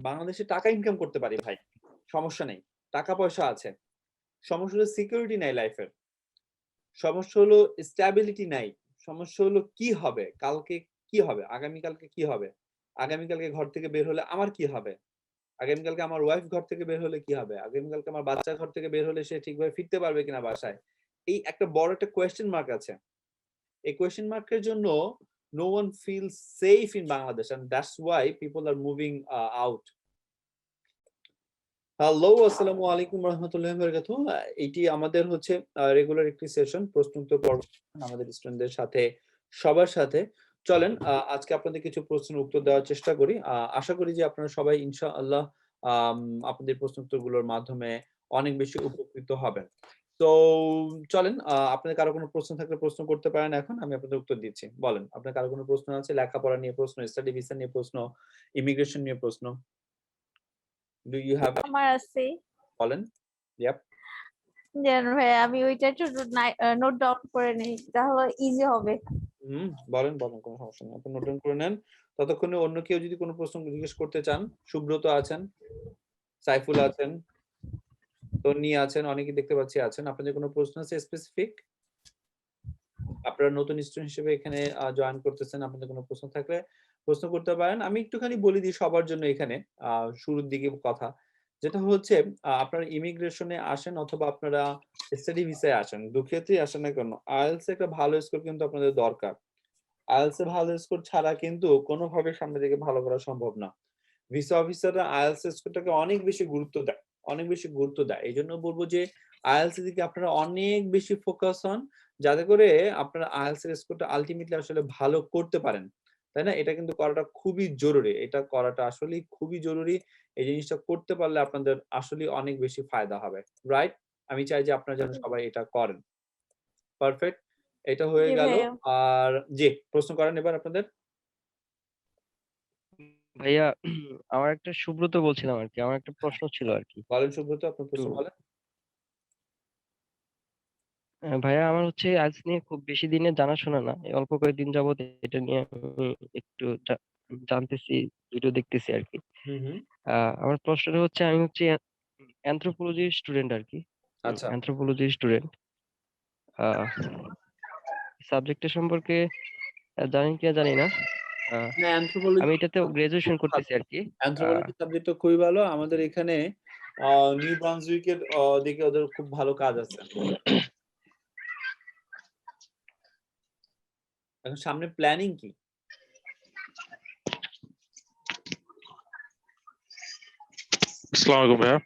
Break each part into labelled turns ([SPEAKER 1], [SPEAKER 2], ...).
[SPEAKER 1] বাংলাদেশে টাকা ইনকাম করতে পারি ভাই, সমস্যা নেই, টাকা পয়সা আছে। সমস্যা হলো সিকিউরিটি নাই লাইফের। সমস্যা হলো স্ট্যাবিলিটি নাই। সমস্যা হলো কি হবে, কালকে কি হবে, আগামীকালকে কি হবে, আগামীকালকে ঘর থেকে বের হলে আমার কি হবে, আগামীকালকে আমার ওয়াইফ ঘর থেকে বের হলে কি হবে, আগামীকালকে আমার বাচ্চা ঘর থেকে বের হলে সে ঠিকভাবে ফিরতে পারবে কিনা বাসায়। এই একটা বড় একটা কোয়েশ্চেন মার্ক আছে। এই কোয়েশ্চেন মার্কের জন্য no one feels safe in Bangladesh and that's why people are moving out. Hello, আসসালামু আলাইকুম রহমতুল্লাহি বারাকাতুহু। এটি আমাদের হচ্ছে রেগুলার একটি সেশন, প্রশ্ন উত্তর পর্ব আমাদের স্টুডেন্টদের সাথে, সবার সাথে। চলেন আজকে আপনাদের কিছু প্রশ্নের উত্তর দেওয়ার চেষ্টা করি। আশা করি যে আপনারা সবাই ইনশাআল্লাহ আপনাদের প্রশ্ন উত্তরগুলোর মাধ্যমে অনেক বেশি উপকৃত হবেন। তো চলেন, আপনাদের কারো কোনো প্রশ্ন থাকলে প্রশ্ন করতে পারেন এখন, আমি আপনাদের উত্তর দিচ্ছি। বলেন, আপনার কারো কোনো প্রশ্ন আছে? লেখাপড়া নিয়ে প্রশ্ন, স্টাডি ভিসা নিয়ে প্রশ্ন, ইমিগ্রেশন নিয়ে প্রশ্ন? Do you have?
[SPEAKER 2] আমার আছে।
[SPEAKER 1] বলেন। ইয়াপ।
[SPEAKER 2] জান ভাই, আমি ওইটা একটু নোট ডাউন করে নেই, তাহলে ইজি হবে।
[SPEAKER 1] বলেন, বলেন, কোনো সমস্যা নেই। আপনি নোট ডাউন করে নেন। ততক্ষণে অন্য কেউ যদি কোনো প্রশ্ন জিজ্ঞেস করতে চান, সুব্রত আছেন, সাইফুল আছেন, তন্নি আছেন, অনেকেই দেখতে পাচ্ছি আছেন। আপনাদের কোনো প্রশ্ন আছে স্পেসিফিক? আপনারা নতুন স্টুডেন্ট হিসেবে এখানে জয়েন করতেছেন, আপনাদের কোনো প্রশ্ন থাকলে প্রশ্ন করতে পারেন। আমি একটুখানি বলে দিই সবার জন্য এখানে শুরুর দিকে কথা, যেটা হচ্ছে আপনারা ইমিগ্রেশনে আসেন অথবা আপনারা স্টাডি ভিসায় আসেন, দুক্ষেত্রেই আসেন না কেন, আইএলটিএস একটা ভালো স্কোর কিন্তু আপনাদের দরকার। আইএলটিএস এ ভালো স্কোর ছাড়া কিন্তু কোনোভাবে সামনে থেকে ভালো করা সম্ভব না। ভিসা অফিসাররা আইএলটিএস স্কোরটাকে অনেক বেশি গুরুত্ব দেয়, অনেক বেশি গুরুত্ব দেয়। এইজন্য বলবো যে আইএলটিএস এর দিকে আপনারা অনেক বেশি ফোকাস হন, যাতে করে আপনারা আইএলটিএস এর স্কোরটা আলটিমেটলি আসলে ভালো করতে পারেন। তাই না? এটা কিন্তু করাটা খুবই জরুরি। এটা করাটা আসলেই খুবই জরুরি। এই জিনিসটা করতে পারলে আপনাদের আসলেই অনেক বেশি ফায়দা হবে। রাইট? আমি চাই যে আপনারা যেন সবাই এটা করেন। পারফেক্ট। এটা হয়ে
[SPEAKER 2] জি
[SPEAKER 1] গেল।
[SPEAKER 2] ভাইয়া।
[SPEAKER 1] আর জি, প্রশ্ন করেন এবার আপনাদের।
[SPEAKER 3] ভাইয়া, আমার একটা সুব্রত বলছিলাম আর কি, আমার একটা প্রশ্ন ছিল আর কি।
[SPEAKER 1] বলেন সুব্রত, আপনার
[SPEAKER 3] তো
[SPEAKER 1] প্রশ্ন বলেন।
[SPEAKER 3] ভাইয়া, আমার হচ্ছে আইএলটিএস নিয়ে খুব বেশি দিনের জানাশোনা না, এই অল্প কয়েকদিন যাবত এটা নিয়ে আমি একটু জানতেছি, ভিডিও দেখতেছি আর কি।
[SPEAKER 1] হুম, হুম।
[SPEAKER 3] আমার প্রশ্নটা হচ্ছে, আমি হচ্ছে অ্যানথ্রোপোলজির স্টুডেন্ট আর কি,
[SPEAKER 1] আচ্ছা।
[SPEAKER 3] অ্যানথ্রোপোলজির স্টুডেন্ট। সাবজেক্টের সম্পর্কে জানেন কিনা জানি না। আহ,
[SPEAKER 1] না, অ্যানথ্রোপোলজি
[SPEAKER 3] আমি এটাতে গ্রাজুয়েশন
[SPEAKER 1] খুব ভালো।
[SPEAKER 3] করতেছি আর কি। আহ,
[SPEAKER 1] অ্যানথ্রোপোলজি সাবজেক্টটা খুবই ভালো। আমাদের এখানে নিউ ব্রান্সউইকের দিকে ওদের খুব ভালো কাজ আছে। এখন সামনে প্ল্যানিং কি?
[SPEAKER 4] আসসালামু আলাইকুম ভাইয়া।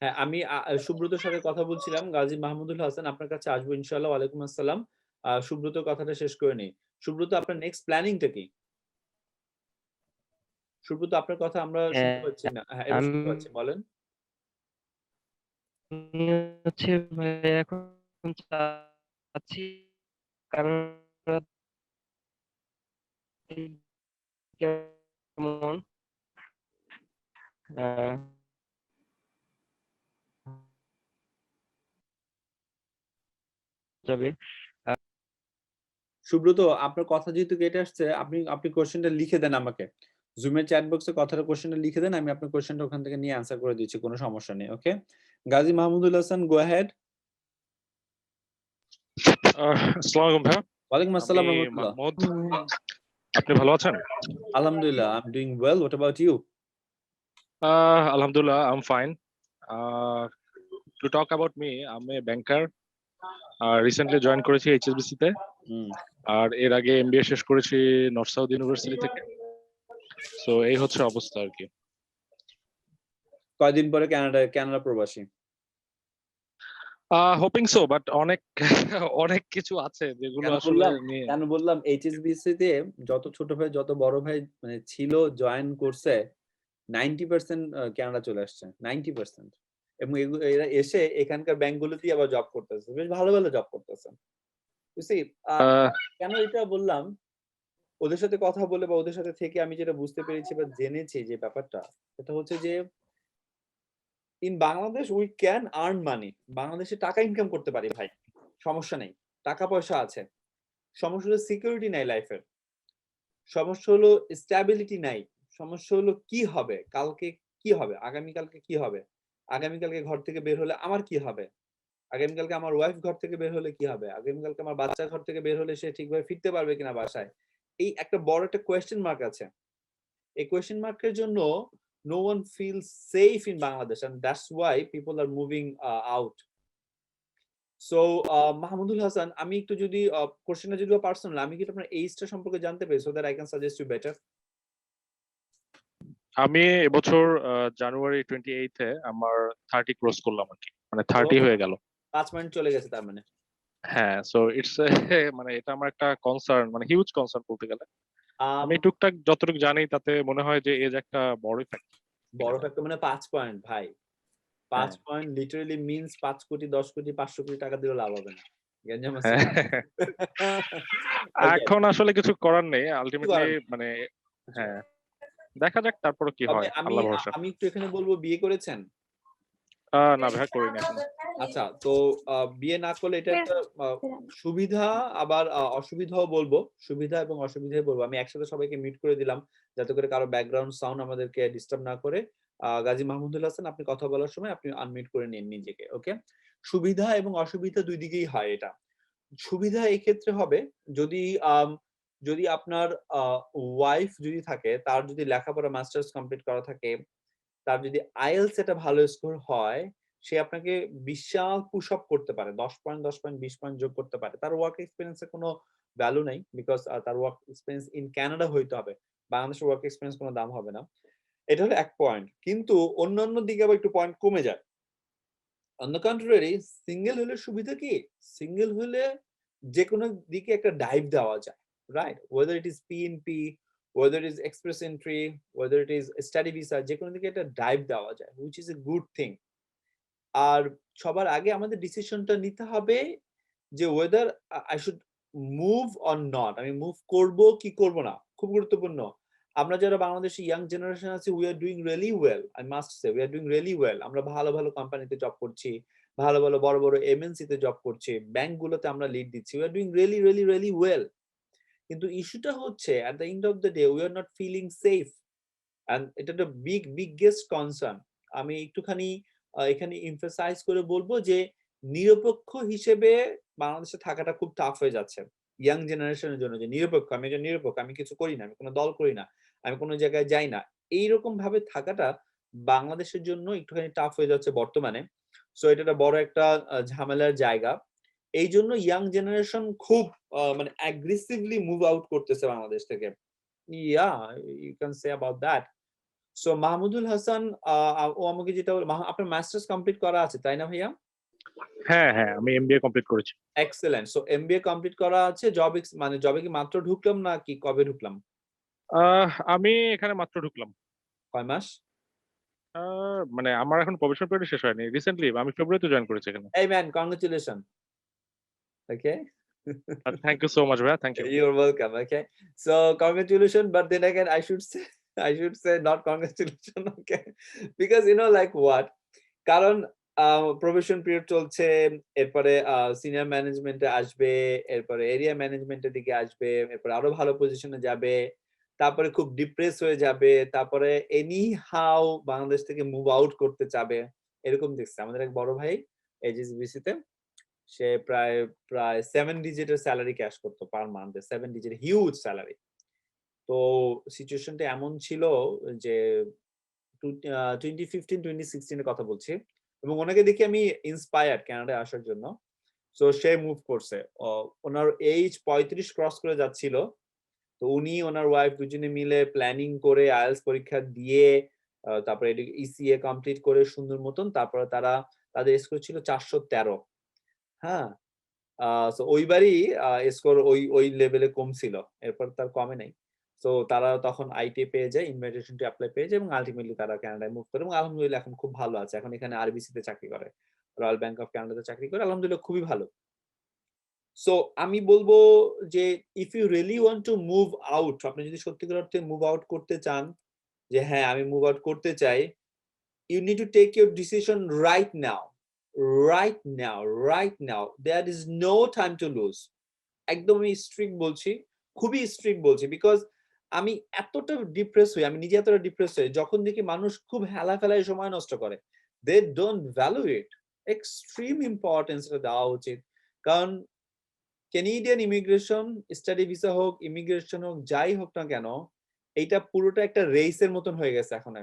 [SPEAKER 1] হ্যাঁ, আমি সুব্রতর সাথে কথা বলছিলাম, গাজী মাহমুদুল হাসান, আপনার কাছে আসবো ইনশাআল্লাহ। ওয়ালাইকুম আসসালাম। সুব্রতর কথাটা শেষ করে নিই। সুব্রত, আপনার নেক্সট প্ল্যানিংটা কি? সুব্রত, আপনার কথা আমরা শুনতে
[SPEAKER 3] হ্যাঁ,
[SPEAKER 1] পাচ্ছি না। হ্যাঁ, এবার শুনতে পাচ্ছি, বলেন।
[SPEAKER 3] আমি হচ্ছে ভাই এখন চাচ্ছি কানাডা কেমন আহ, যাবে।
[SPEAKER 1] সুব্রত, আপনার কথা যেহেতু কেটে আসছে, আপনি আপনি কোশ্চেনটা লিখে দেন আমাকে। জুমের চ্যাট বক্সে কথাটা, কোশ্চেনটা লিখে দেন, আমি আপনার কোশ্চেনটা ওখান থেকে নিয়ে অ্যান্সার করে দিচ্ছি, কোনো সমস্যা নেই। ওকে, গাজী মাহমুদুল হাসান, গো অ্যাহেড।
[SPEAKER 4] আসসালামু আলাইকুম ভাইয়া।
[SPEAKER 1] ওয়ালাইকুম
[SPEAKER 4] আমি
[SPEAKER 1] আসসালাম রহমতুল্লাহ।
[SPEAKER 4] মাহমুদ। আপনি ভালো আছেন?
[SPEAKER 1] আলহামদুলিল্লাহ, I am doing well. What about you?
[SPEAKER 4] আলহামদুলিল্লাহ, I am fine. To talk about me, আমি ব্যাংকার। রিসেন্টলি জয়েন করেছি এইচএসবিসি তে।
[SPEAKER 1] হুম।
[SPEAKER 4] আর এর আগে এমবিএ শেষ করেছি নর্থ সাউথ ইউনিভার্সিটি থেকে। সো এই হচ্ছে অবস্থা আর কি।
[SPEAKER 1] কয়দিন পরে কানাডা প্রবাসী?
[SPEAKER 4] হোপিং সো, বাট অনেক অনেক কিছু আছে যেগুলো
[SPEAKER 1] কেন
[SPEAKER 4] আসলে
[SPEAKER 1] বললাম,
[SPEAKER 4] নিয়ে।
[SPEAKER 1] কেন বললাম, এইচএসবিসি তে যত ছোট ভাই যত বড় ভাই মানে ছিল, জয়েন করছে, 90% কানাডা চলে আসছে, 90%। এবং এরা এসে এখানকার ব্যাংকগুলোতেই আবার জব করতেছে, বেশ ভালো ভালো জব করতেছে। বুঝছি।
[SPEAKER 4] আহ,
[SPEAKER 1] কেন এটা বললাম, ওদের সাথে কথা বলে বা ওদের সাথে থেকে আমি যেটা বুঝতে পেরেছি বা জেনেছি যে ব্যাপারটা, সেটা হচ্ছে যে in Bangladesh we can earn money. বাংলাদেশে টাকা ইনকাম করতে পারি ভাই, সমস্যা নেই, টাকা পয়সা আছে। সমস্যা হলো সিকিউরিটি নাই লাইফের। সমস্যা হলো স্ট্যাবিলিটি নাই। সমস্যা হলো কি হবে, কালকে কি হবে, আগামীকালকে কি হবে, আগামীকালকে ঘর থেকে বের হলে আমার কি হবে, আগামীকালকে আমার ওয়াইফ ঘর থেকে বের হলে কি হবে, আগামীকালকে আমার বাচ্চা ঘর থেকে বের হলে সে ঠিকভাবে ফিরতে পারবে কিনা বাসায়। এই একটা বড় একটা কোয়েশ্চেন মার্ক আছে। এই কোয়েশ্চেন মার্কের জন্য no one feels safe in Bangladesh and that's why people are moving out. So Mahmudul Hasan, আমি একটু যদি কোশ্চেনটা যদিও পার্সোনাল, আমি কি আপনার এইজটা সম্পর্কে জানতে পারি so that I can suggest you better?
[SPEAKER 4] আমি এবছর জানুয়ারি 28 এ আমার 30 ক্রস করলাম আর কি, মানে 30 হয়ে গেল।
[SPEAKER 1] 5 মিনিট চলে গেছে তার মানে।
[SPEAKER 4] হ্যাঁ, সো ইটস মানে এটা আমার একটা কনসার্ন, মানে হিউজ কনসার্ন বলতে গেলে। আমি টুকটাক যতটুকু জানি তাতে মনে হয় যে এজ একটা বড় ফ্যাক্টর।
[SPEAKER 1] বড় ফ্যাক্টর মানে 5 পয়েন্ট ভাই। 5 পয়েন্ট লিটারালি মিন্স 5 কোটি 10 কোটি 500 কোটি টাকা দিলেও লাভ হবে না। গেঞ্জাম আছে।
[SPEAKER 4] এখন আসলে কিছু করার নেই আলটিমেটলি, মানে হ্যাঁ দেখা যাক তারপরে কি হয়, আল্লাহ ভরসা।
[SPEAKER 1] আমি একটু এখানে বলবো, বিয়ে করেছেন?
[SPEAKER 4] না ভাই, করিনি এখন।
[SPEAKER 1] আচ্ছা, তো বিয়ে না করলে এটা একটা সুবিধা আবার অসুবিধাও বলবো, সুবিধা এবং অসুবিধাই বলবো। আমি একসাথে সবাইকে মিট করে দিলাম যাতে করে কারো ব্যাকগ্রাউন্ড সাউন্ড আমাদেরকে ডিস্টার্ব না করে। গাজী মাহমুদুল হাসান, আপনি কথা বলার সময় আপনি আনমিউট করে নিন নিজেকে, ওকে? সুবিধা এবং অসুবিধা দুই দিকেই হয় এটা। সুবিধা এই ক্ষেত্রে হবে যদি যদি আপনার ওয়াইফ যদি থাকে, তার যদি লেখাপড়া মাস্টার্স কমপ্লিট করা থাকে, তার যদি আইএলটিএস একটা ভালো স্কোর হয়, সে আপনাকে বিশাল পুশ আপ করতে পারে, 10 পয়েন্ট 10 পয়েন্ট 20 পয়েন্ট যোগ করতে পারে। তার ওয়ার্ক এক্সপেরিয়েন্সের কোনো ভ্যালু নাই, বিকজ তার ওয়ার্ক এক্সপেরিয়েন্স ইন কানাডা হইতে হবে, বাংলাদেশের ওয়ার্ক এক্সপেরিয়েন্স কোনো দাম হবে না। এটা হলো এক পয়েন্ট। কিন্তু অন্যান্য দিকে আবার একটু পয়েন্ট কমে যায়। অন দ্য কন্ট্রারি, সিঙ্গেল হলে সুবিধা কি, সিঙ্গেল হলে যে কোনো দিকে একটা ডাইভ দেওয়া যায়, right? Weather it is PNP, whether it is express entry, whether it is study visa, যে কোনো দিকে একটা ডাইভ দেওয়া যায়, which is a good thing. আর সবার আগে আমাদের ডিসিশনটা নিতে হবে যে whether I should move or not, আমি মুভ করব কি করব না, খুব গুরুত্বপূর্ণ। আমরা যারা বাংলাদেশি ইয়াং জেনারেশন আছি, we are doing really well, I must say we are doing really well. আমরা ভালো ভালো কোম্পানিতে জব করছি, ভালো ভালো বড় বড় এমএনসি তে জব করছি, ব্যাংকগুলোতে আমরা লিড দিচ্ছি, we are doing really really really well. কিন্তু ইস্যুটা হচ্ছে at the end of the day we are not feeling safe, and এটা একটা biggest concern. আমি একটুখানি এখানে এমফাসাইজ করে বলবো যে নিরপেক্ষ হিসেবে বাংলাদেশে থাকাটা খুব টাফ হয়ে যাচ্ছে ইয়াং জেনারেশনের জন্য। যে নিরপেক্ষ, আমি একজন নিরপেক্ষ, আমি কিছু করি না, আমি কোনো দল করি না, আমি কোনো জায়গায় যাই না, এইরকম ভাবে থাকাটা বাংলাদেশের জন্য একটুখানি টাফ হয়ে যাচ্ছে বর্তমানে। সো এটা একটা বড় একটা ঝামেলার জায়গা। এই জন্য ইয়াং জেনারেশন খুব মানে অ্যাগ্রেসিভলি মুভ আউট করতেছে বাংলাদেশ থেকে। Yeah, you can say about that. So Mahmudul Hasan, ও আমাকে যেটা আপনার মাস্টার্স কমপ্লিট করা আছে তাই না ভাইয়া?
[SPEAKER 4] হ্যাঁ হ্যাঁ, আমি এমবিএ কমপ্লিট করেছি।
[SPEAKER 1] এক্সেলেন্ট। সো এমবিএ কমপ্লিট করা আছে, মানে জবে কি মাত্র ঢুকলাম না কি কবে ঢুকলাম?
[SPEAKER 4] আমি এখানে মাত্র ঢুকলাম।
[SPEAKER 1] কয় মাস?
[SPEAKER 4] মানে আমার এখন প্রবেশন পিরিয়ড শেষ হয়নি, রিসেন্টলি আমি ফেব্রুয়ারিতে জয়েন করেছি এখানে।
[SPEAKER 1] এই man, congratulation. Okay,
[SPEAKER 4] thank you so much ভাইয়া, thank you.
[SPEAKER 1] you're welcome. Okay, so congratulations, but then again I should say not congratulations. Okay, because you know like what, কারণ probation period চলছে, এরপরে senior ম্যানেজমেন্টে আসবে, এরপরে area ম্যানেজমেন্টের দিকে আসবে, এরপরে আরো ভালো পজিশনে যাবে, তারপরে খুব ডিপ্রেস হয়ে যাবে, তারপরে এনি হাউ বাংলাদেশ থেকে মুভ আউট করতে চাবে, এরকম দেখছে। আমাদের এক বড় ভাই এইচএসবিসি তে, সে প্রায় 7 ডিজিটের স্যালারি ক্যাশ করতো পার মান্থে, 7 ডিজিট হিউজ স্যালারি। তো সিচুয়েশনটা এমন ছিল যে 2015-2016 এর কথা বলছি, এবং ওনাকে দেখে আমি ইন্সপায়ার্ড কানাডায় আসার জন্য। সো সে মুভ করছে, ওনার এইজ 35 ক্রস করে যাচ্ছিল। তো উনি ওনার ওয়াইফ দুজনে মিলে প্ল্যানিং করে আইএলটিএস পরীক্ষা দিয়ে তারপরে ইসিএ কমপ্লিট করে সুন্দর মতন, তারপরে তাদের স্কোর ছিল 413। হ্যাঁ, সো ওইবারই স্কোর ওই লেভেলে কম ছিল, এরপর তার কমে নাই। সো তারা তখন আইটি পেয়ে যায়, ইনভাইটেশন টু অ্যাপ্লাই পেয়ে যায়, এবং আলটিমেটলি তারা কানাডায় মুভ করে, এবং আলহামদুলিল্লাহ এখন খুব ভালো আছে। এখন এখানে আরবিসি তে চাকরি করে, রয়্যাল ব্যাংক অফ কানাডাতে চাকরি করে, আলহামদুলিল্লাহ খুবই ভালো। সো আমি বলবো যে if you really want to move out, আপনি যদি সত্যিকার অর্থে মুভ আউট করতে চান, যে হ্যাঁ আমি মুভ আউট করতে চাই, you need to take your decision right now, right now, right now. There is no time to lose. একদমই স্ট্রিক্ট বলছি, খুবই স্ট্রিক্ট বলছি, বিকজ আমি এতটা ডিপ্রেস হই, আমি নিজে এতটা ডিপ্রেস হই যখন দেখি মানুষ খুব হেলাফেলায় সময় নষ্ট করে। They don't value it. Extreme importance এটা দেওয়া উচিত। কারণ ক্যানাডিয়ান ইমিগ্রেশন, স্টাডি ভিসা হোক, ইমিগ্রেশন হোক, যাই হোক না কেন, এইটা পুরোটা একটা রেসের মতন হয়ে গেছে এখন,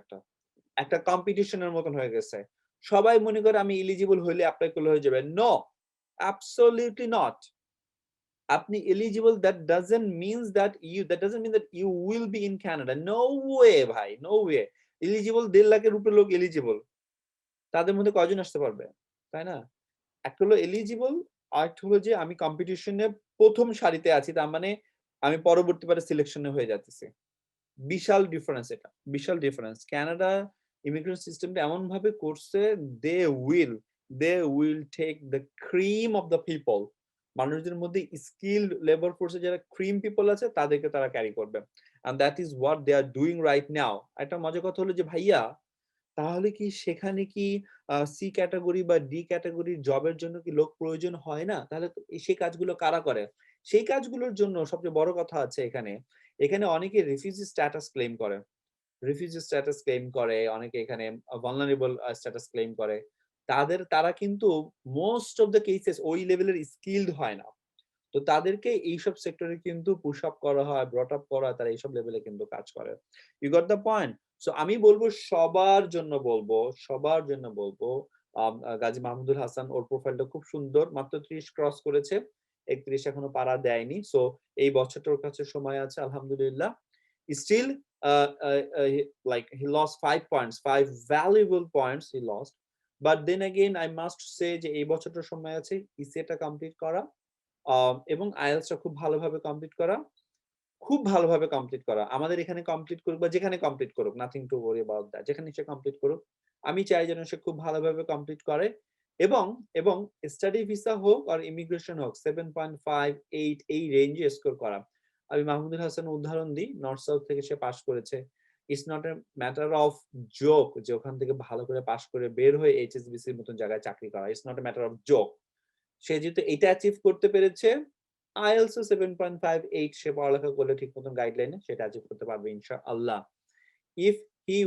[SPEAKER 1] একটা কম্পিটিশনের মতন হয়ে গেছে। সবাই মনে করে আমি এলিজিবল হইলে অ্যাপ্লাই করলে হয়ে যাবে। No, absolutely not. আপনি eligible, that doesn't mean that you will be in Canada. No way ভাই, no way. এলিজিবল 1.5 লাখের উপরে লোক এলিজিবল, তাদের মধ্যে কয়জন আসতে পারবে, তাই না? একটা হলো এলিজিবল, আরেকটা হলো যে আমি কম্পিটিশনে প্রথম সারিতে আছি, তার মানে আমি পরবর্তীবারে সিলেকশনে হয়ে যাচ্ছি। বিশাল ডিফারেন্স, এটা বিশাল ডিফারেন্স। কানাডা ইমিগ্রেশন সিস্টেমটা এমন ভাবে করছে, they will take the cream of the people. মানুষদের মধ্যে স্কিলড লেবার ফোর্সে যারা ক্রিম পিপল আছে তাদেরকে তারা ক্যারি করবে, and that is what they are doing right now. একটা মজার কথা হলো যে ভাইয়া, তাহলে কি সেখানে কি সি ক্যাটাগরি বা ডি ক্যাটাগরির জবের জন্য কি লোক প্রয়োজন হয় না? তাহলে সেই কাজগুলো কারা করে? সেই কাজগুলোর জন্য সবচেয়ে বড় কথা আছে এখানে অনেকে রিফিউজি স্ট্যাটাস ক্লেম করে, অনেকে এখানে ভালনারেবল স্ট্যাটাস ক্লেম করে। তারা কিন্তু মোস্ট অফ দ্য কেসেস ওই লেভেলের স্কিলড হয় না। তো তাদেরকে এইসব সেক্টরে কিন্তু পুশ আপ করা হয়, ব্রট আপ করা হয়, তারা এইসব লেভেলে কিন্তু কাজ করে। You got the point? So আমি বলবো সবার জন্য বলবো গাজী মাহমুদুল হাসান, ওর প্রোফাইলটা খুব সুন্দর, মাত্র 30 ক্রস করেছে, 31 এখনো পারা দেয়নি। সো এই বছরটা ওর কাছে সময় আছে, আলহামদুলিল্লাহ। Still, like he lost 5 points, 5 valuable points he lost. But then again, I must say যে এই বছরটা সময় আছে ইসিএটা কমপ্লিট করা, এবং আইএলটিএসটা খুব ভালোভাবে কমপ্লিট করা। আমাদের এখানে কমপ্লিট করুক বা যেখানে কমপ্লিট করুক, nothing to worry about that. যেখানে সে কমপ্লিট করুক, আমি চাই যেন সে খুব ভালোভাবে কমপ্লিট করে, এবং স্টাডি ভিসা হোক আর ইমিগ্রেশন হোক 7.5, 8 এই রেঞ্জে স্কোর করা। আমি মাহমুদুল হাসান উদাহরণ দিই, নর্থ সাউথ থেকে সে পাস করেছে। It's not a matter of joke যে ওখান থেকে ভালো করে পাস করে বের হয়ে এইচএসবিসির মতন জায়গায় চাকরি করা। It's not a matter of joke. সে যেহেতু এটা অ্যাচিভ করতে পেরেছে, IELTS 7.5, 8 সে পড়ালেখা করলে ঠিক মতন গাইডলাইনে সেটা অ্যাচিভ করতে পারবে ইনশাআল্লাহ। If he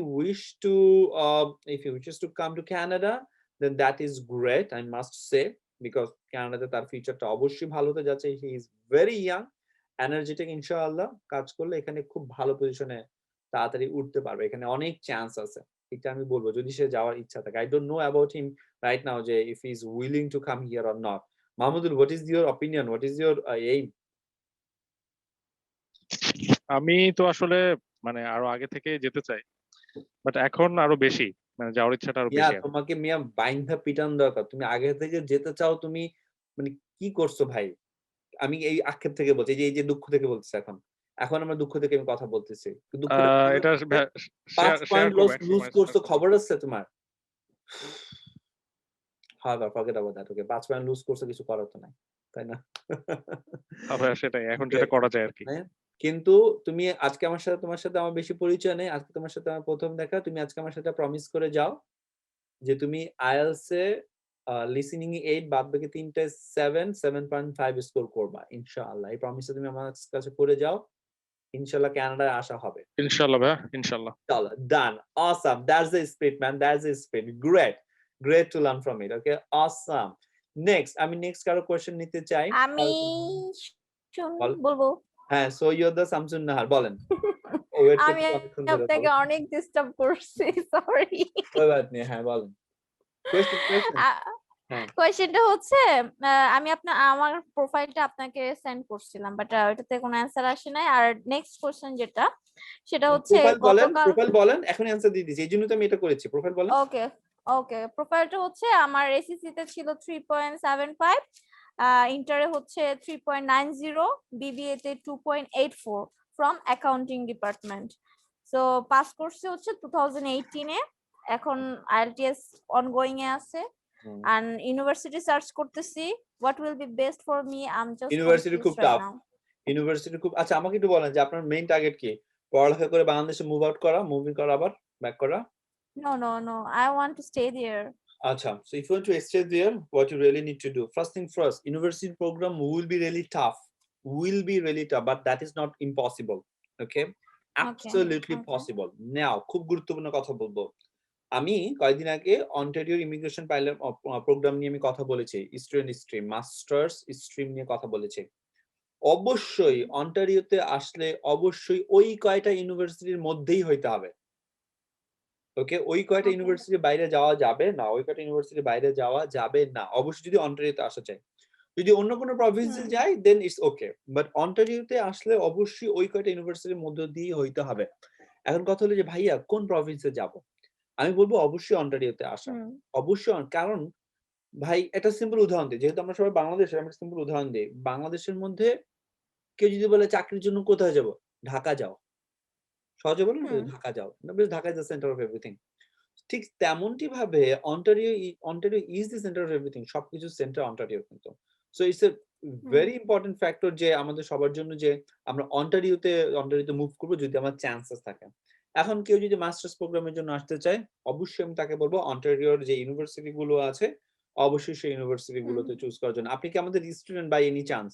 [SPEAKER 1] wishes to come to Canada, then that is great, I must say, because Canada তার ফিউচারটা অবশ্যই ভালো হতে যাচ্ছে। He is very young, energetic, ইনশাআল্লাহ কাজ করলে এখানে খুব ভালো পজিশনে তাড়াতাড়ি উঠতে পারবে। এখানে অনেক চান্স আছে, এটা আমি বলবো, যদি সে যাওয়ার ইচ্ছা থাকে। I don't know about him right now যে if he is willing to come here or not. Mahmudul, what is your opinion? What is your aim?
[SPEAKER 4] আমি তো আসলে মানে আরো আগে থেকে যেতে চাই, বাট এখন আরো বেশি মানে যাওয়ার ইচ্ছাটা আরো বেশি।
[SPEAKER 1] তোমাকে মিয়া বাইন্ধা পিটান দরকার। তুমি আগে থেকে যেতে চাও, তুমি মানে কি করছো ভাই? আমি এই আক্ষেপ থেকে বলছি, এই যে দুঃখ থেকে বলতেছি। এখন আমরা দুঃখ থেকে আমি কথা বলতেছি।
[SPEAKER 4] এটা
[SPEAKER 1] 5 পয়েন্ট লুজ করছো, খবর আছে তোমার? However, forget about that. Okay, 5 point lose করছো, কিছু করার তো নাই, তাই না?
[SPEAKER 4] সেটাই, এখন যেটা করা যায় আর কি।
[SPEAKER 1] কিন্তু তুমি আজকে তোমার সাথে আমার বেশি পরিচয় নেই, আজকে তোমার সাথে আমার প্রথম দেখা। তুমি আজকে আমার সাথে প্রমিস করে যাও যে তুমি আইএলটিএস এ লিসেনিং এ 8, বাদ বাকি 3টায় 7.5 স্কোর করবা ইনশাআল্লাহ। এই প্রমিসটা তুমি আমার কাছে করে যাও, ইনশাআল্লাহ কানাডায় আসা হবে।
[SPEAKER 4] ইনশাআল্লাহ ভাই, ইনশাআল্লাহ।
[SPEAKER 1] চলো, ডান, awesome, that's the spirit man, that's the spirit. Great to learn from it. Okay, awesome. Next, আমি নেক্সট কারো কোশ্চেন নিতে চাই।
[SPEAKER 2] আমি বলবো।
[SPEAKER 1] হ্যাঁ, so you're the Samsun Nahar, বলেন।
[SPEAKER 2] আমি আপনাকে অনেক ডিস্টার্ব করছি, সরি।
[SPEAKER 1] কোই বাত নেই, হ্যাঁ বলেন।
[SPEAKER 2] কোয়েশ্চেনটা হচ্ছে, আমি আমার প্রোফাইলটা আপনাকে সেন্ড করছিলাম, বাট ওটাতে কোনো অ্যানসার আসে নাই। আর নেক্সট কোশ্চেন যেটা, সেটা হচ্ছে
[SPEAKER 1] প্রোফাইল বলেন, এখন অ্যানসার দিয়ে দিয়েছি, এইজন্য তো আমি এটা করেছি। প্রোফাইল বলেন।
[SPEAKER 2] ওকে, প্রোফাইলটা হচ্ছে আমার এসএসসি তে ছিল 3.75, ইন্টারে হচ্ছে 3.90, বিবিএ তে 2.84 from accounting department. So pass করছে হচ্ছে 2018 এ। এখন আইএলটিএস অনগোয়িং এ আছে, and ইউনিভার্সিটি সার্চ করতেছি what will be best for me. I'm just
[SPEAKER 1] university খুব টাফ, ইউনিভার্সিটি খুব। আচ্ছা, আমাকে একটু বলেন যে আপনার মেইন টার্গেট কি? পড়ালেখা করে বাংলাদেশে মুভ করা, আবার ব্যাক করা?
[SPEAKER 2] No, I want to stay there.
[SPEAKER 1] Acha, so if you want to stay there, what you really need to do, first thing first, university program will be really tough, but that is not impossible. Okay, absolutely
[SPEAKER 2] okay.
[SPEAKER 1] Possible. Now খুব গুরুত্বপূর্ণ কথা বলবো। আমি কয়েকদিন আগে অন্টারিওর immigration pilot programme নিয়ে আমি কথা বলেছি। স্টুডেন্ট স্ট্রিম, মাস্টার্স স্ট্রিম নিয়ে কথা বলেছি। অবশ্যই অন্টারিওতে আসলে অবশ্যই ওই কয়টা ইউনিভার্সিটির মধ্যেই হইতে হবে। ওকে, ওই কয়টা
[SPEAKER 2] Okay.
[SPEAKER 1] ইউনিভার্সিটির বাইরে যাওয়া যাবে না, ওই কয়টা ইউনিভার্সিটির বাইরে যাওয়া যাবে না। অবশ্যই যদি অন্টারিওতে আসা চাই। যদি অন্য কোনো প্রভিন্সে যাই দেন ইটস ওকে, বাট অন্টারিওতে আসলে অবশ্যই ওই কয়টা ইউনিভার্সিটির মধ্য দিয়ে হইতে হবে। এখন কথা হলো যে ভাইয়া কোন প্রভিন্সে যাব? আমি বলবো অবশ্যই অন্টারিওতে আসা। অবশ্যই কারণ ভাই একটা সিম্পল উদাহরণ দিই, যেহেতু আমরা সবাই বাংলাদেশের, আমি সিম্পল উদাহরণ দিই। বাংলাদেশের মধ্যে কেউ যদি বলে চাকরির জন্য কোথায় যাব? ঢাকা যাও। সহজে বলুন ঢাকা যাও। Dhaka is the centre of everything. ঠিক তেমনটি ভাবে Ontario is the centre of everything. সবকিছুর সেন্টার অন্টারিও কিন্তু। So it's a very important factor যে আমাদের সবার জন্য যে আমরা অন্টারিওতে মুভ করব যদি আমার চান্সেস থাকে। এখন কেউ যদি মাস্টার্স প্রোগ্রামের জন্য আসতে চায়, অবশ্যই আমি তাকে বলবো অন্টারিওর যে ইউনিভার্সিটি গুলো আছে, অবশ্যই সেই ইউনিভার্সিটি গুলোতে চুজ করার জন্য। আপনি কি আমাদের স্টুডেন্ট বাই এনি চান্স?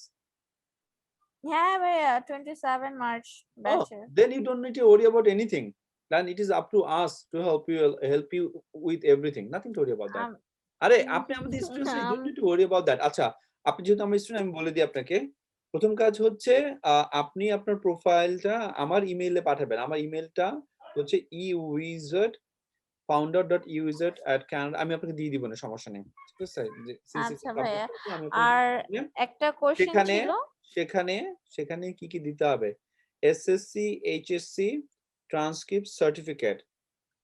[SPEAKER 2] হ্যাঁ ভাইয়া, 27 মার্চ
[SPEAKER 1] Oh,
[SPEAKER 2] ব্যাচের।
[SPEAKER 1] then you don't need to worry about anything. Then it is up to us to help you with everything. Nothing to worry about that. আরে আপনি আমাদের students, you don't need to worry about that. আচ্ছা, আপনি যেহেতু আমার student, আমি বলে দিই আপনাকে। প্রথম কাজ হচ্ছে আপনি আপনার প্রোফাইলটা আমার ইমেইলে পাঠাবেন। আমার ইমেইলটা হচ্ছে ewizard@canada। আমি আপনাকে দিয়ে দিব না, সমস্যা নেই। ঠিক আছে?
[SPEAKER 2] আচ্ছা ভাইয়া,
[SPEAKER 1] আমি
[SPEAKER 2] আর
[SPEAKER 1] আপনাকে
[SPEAKER 2] একটা কোশ্চেন
[SPEAKER 1] সেখানে
[SPEAKER 2] ছিল।
[SPEAKER 1] সেখানে সেখানে কি কি দিতে হবে? এসএসসি, এইচএসসি, ট্রান্সক্রিপ্ট সার্টিফিকেট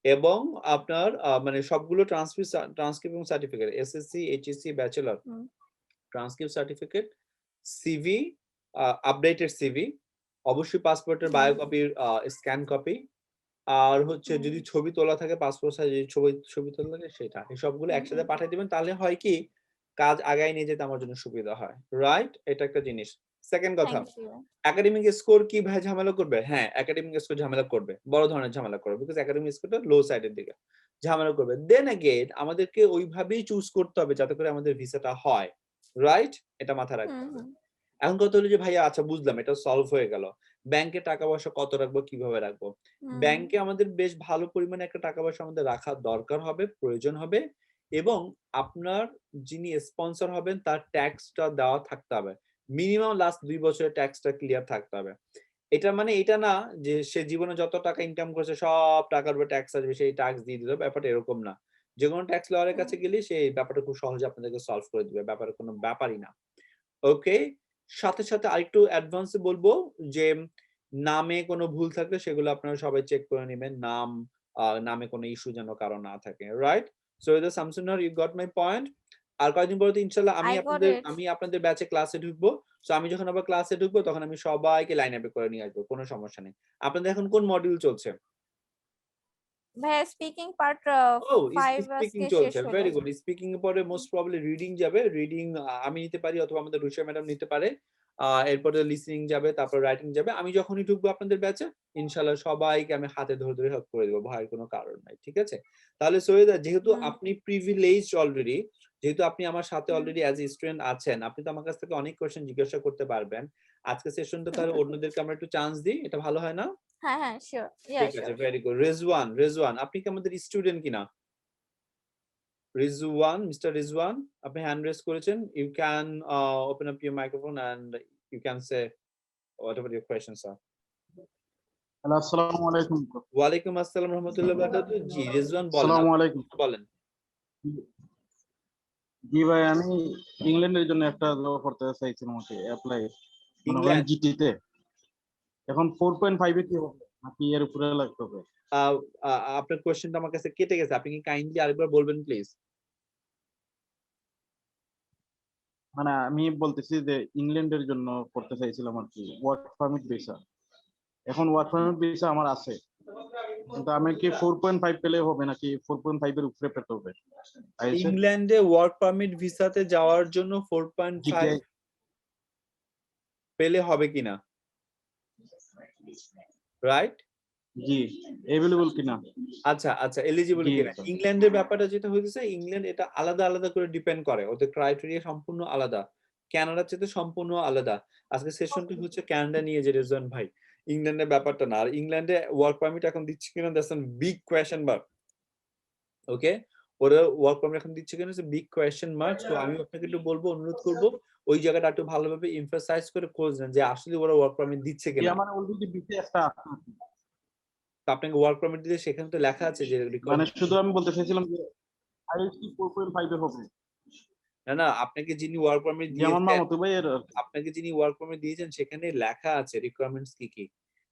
[SPEAKER 1] এবং আপনার মানে সবগুলো ট্রান্সক্রিপ্ট এবং certificate, SSC, HSC, bachelor, transcript certificate, CV, updated CV, অবশ্যই পাসপোর্টের বায়োকপির স্ক্যান কপি, আর হচ্ছে যদি ছবি তোলা থাকে পাসপোর্ট সাইজে ছবি তোলা থাকে সেটা। এই সবগুলো একসাথে পাঠিয়ে দিবেন, তাহলে হয় কি কাজ আগায় নিয়ে যেতে আমার জন্য সুবিধা হয়। রাইট? এটা একটা জিনিস। সেকেন্ড কথা,
[SPEAKER 2] থ্যাংক ইউ।
[SPEAKER 1] একাডেমিক স্কোর কি ভাই ঝামেলা করবে? হ্যাঁ, একাডেমিক স্কোর ঝামেলা করবে, বড় ধরনের ঝামেলা করবে, বিকজ একাডেমিক স্কোরটা লো সাইডের দিকে ঝামেলা করবে। দেন এগেইন আমাদেরকে ওইভাবেই চুজ করতে হবে যাতে করে আমাদের ভিসাটা হয়। রাইট? এটা মাথায় রাখতে হবে। এখন কথা হলো যে ভাইয়া আচ্ছা বুঝলাম, এটা সলভ হয়ে গেল। ব্যাংকে টাকা পয়সা কত রাখবো, কিভাবে রাখবো? ব্যাংকে আমাদের বেশ ভালো পরিমাণে একটা টাকা পয়সা আমাদের রাখা দরকার হবে, প্রয়োজন হবে, এবং আপনার যিনি স্পন্সর হবেন তার ট্যাক্সটা দেওয়া থাকতে হবে। মিনিমাম লাস্ট 2 বছরের ট্যাক্সটা ক্লিয়ার থাকতে হবে। এটা মানে এটা না যে সে জীবনে যত টাকা ইনকাম করেছে সব টাকার উপর ট্যাক্স আসবে, সেই ট্যাক্স দিয়ে দিল, ব্যাপারটা এরকম না। যেকোনো ট্যাক্স লয়ারের কাছে গেলে সেই ব্যাপারটা খুব সহজে আপনাদেরকে সলভ করে দিবে, ব্যাপারে কোনো ব্যাপারই না। ওকে, সাথে সাথে আরেকটু অ্যাডভান্সে বলবো যে নামে কোনো ভুল থাকলে সেগুলো আপনারা সবাই চেক করে নেবেন। নামে কোনো ইস্যু যেন কারো না থাকে। Right? So the Shamsunnahar, you got my point. আর কয়েকদিন পরে তো ইনশাআল্লাহ
[SPEAKER 2] I got it.
[SPEAKER 1] আমি আপনাদের ব্যাচে ক্লাসে ঢুকবো। সো আমি যখন আবার ক্লাসে ঢুকবো তখন আমি সবাইকে লাইন আপে করে নিয়ে আসবো, কোনো সমস্যা নেই। আপনাদের এখন কোন মডিউল চলছে?
[SPEAKER 2] ভাইয়া স্পিকিং পার্ট
[SPEAKER 1] ও
[SPEAKER 2] 5
[SPEAKER 1] স্পিকিং
[SPEAKER 2] আজকে শেষ
[SPEAKER 1] চলছে,
[SPEAKER 2] হলো।
[SPEAKER 1] Very good. স্পিকিং এর পরে মোস্ট প্রবাবলি রিডিং যাবে। রিডিং আমি নিতে পারি অথবা আমাদের রুশিয়া ম্যাডাম নিতে পারে। এরপরে লিসেনিং যাবে, তারপর রাইটিং যাবে। আমি যখনই ঢুকবো আপনাদের ব্যাচে ইনশাআল্লাহ সবাইকে আমি হাতে ধরে ধরে হেল্প করে দেব, ভয়ের কোনো কারণ নাই। ঠিক আছে? তাহলে সৈয়দা, যেহেতু আপনি প্রিভিলেজড অলরেডি, যেহেতু আপনি আমার সাথে অলরেডি অ্যাজ এ স্টুডেন্ট আছেন, আপনি তো আমার কাছ থেকে অনেক কোশ্চেন জিজ্ঞাসা করতে পারবেন। আজকে সেশনটা তাহলে অন্যদেরকে আমরা একটু চান্স দিই, এটা ভালো হয় না?
[SPEAKER 2] হ্যাঁ হ্যাঁ শিওর, ইয়া
[SPEAKER 1] ঠিক আছে,
[SPEAKER 2] শিওর।
[SPEAKER 1] Very good. রেজওয়ান আপনি কি আমাদের স্টুডেন্ট কিনা? Mr. Rizwan, আপনি হ্যান্ড রেজ করেছেন। You can open up your microphone and you can say whatever your questions are.
[SPEAKER 5] Hello, আসসালামু আলাইকুম।
[SPEAKER 1] ওয়ালাইকুম আসসালাম রহমতুল্লাহ বারাকাতুহু। জি রিজওয়ান বলেন।
[SPEAKER 5] আসসালামু আলাইকুম।
[SPEAKER 1] বলেন।
[SPEAKER 5] জি ভাই, আমি ইংল্যান্ডের জন্য একটা জব করতে চাইছিলাম, ওকে অ্যাপ্লাই
[SPEAKER 1] ইংল্যান্ড
[SPEAKER 5] জিটিতে। এখন 4.5 এ কি হবে নাকি এর উপরে লাগতে হবে?
[SPEAKER 1] আপনার কোশ্চেনটা আমার কাছে কেটে গেছে, আপনি কি কাইন্ডলি আরেকবার বলবেন প্লিজ?
[SPEAKER 5] মানে আমি বলতেছি যে ইংল্যান্ডের জন্য করতে চাইছিলাম আর কি, ওয়ার্ক পারমিট ভিসা। এখন ওয়ার্ক পারমিট ভিসা আমার আছে, কিন্তু আমি কি 4.5 পেলে হবে নাকি 4.5 এর উপরে পেতে হবে?
[SPEAKER 1] ইংল্যান্ডে ওয়ার্ক পারমিট ভিসাতে যাওয়ার জন্য 4.5 পেলে হবে কিনা? রাইট?
[SPEAKER 5] জি, এভেলেবল কিনা?
[SPEAKER 1] আচ্ছা আচ্ছা, এলিজিবল কিনা। ইংল্যান্ডের ব্যাপারটা যেটা হইতেছে, ইংল্যান্ড এটা আলাদা আলাদা করে ডিপেন্ড করে, ওদের ক্রাইটেরিয়া সম্পূর্ণ আলাদা, কানাডার চেয়ে সম্পূর্ণ আলাদা। আজকে সেশনটি হচ্ছে কানাডা নিয়ে যে রেজওয়ান ভাই, ইংল্যান্ডের ব্যাপারটা না। আর ইংল্যান্ডে ওয়ার্ক পারমিট এখন দিচ্ছে কিনা that's a big question mark. Okay? ওরা ওয়ার্ক পারমিট এখন দিচ্ছে কিনা ইটস বিগ কোয়েশ্চেন মার্ক। তো আমি আপনাকে একটু বলবো, অনুরোধ করব ওই জায়গাটা একটু ভালোভাবে এমফাসাইজ করে খোঁজ নেন যে আসলে ওরা ওয়ার্ক পারমিট দিচ্ছে
[SPEAKER 5] জি,
[SPEAKER 1] কিনা।
[SPEAKER 5] আমার অলরেডি বিসিএসটা আছে।
[SPEAKER 1] তো আপনাকে ওয়ার্ক পারমিট দিলে সেখানে তো লেখা আছে যে
[SPEAKER 5] মানে
[SPEAKER 1] রিকোয়ারমেন্ট।
[SPEAKER 5] শুধু আমি বলতে চাইছিলাম যে আইএসটি 4.5 এ হবে।
[SPEAKER 1] না, আপনাকে যিনি ওয়ার্ক পারমিট
[SPEAKER 5] যে আমার
[SPEAKER 1] দিয়েছেন,
[SPEAKER 5] মামাতো ভাইয়ের
[SPEAKER 1] আপনাকে যিনি ওয়ার্ক পারমিট দিয়েছেন সেখানে লেখা আছে রিকোয়ারমেন্টস কি, কি।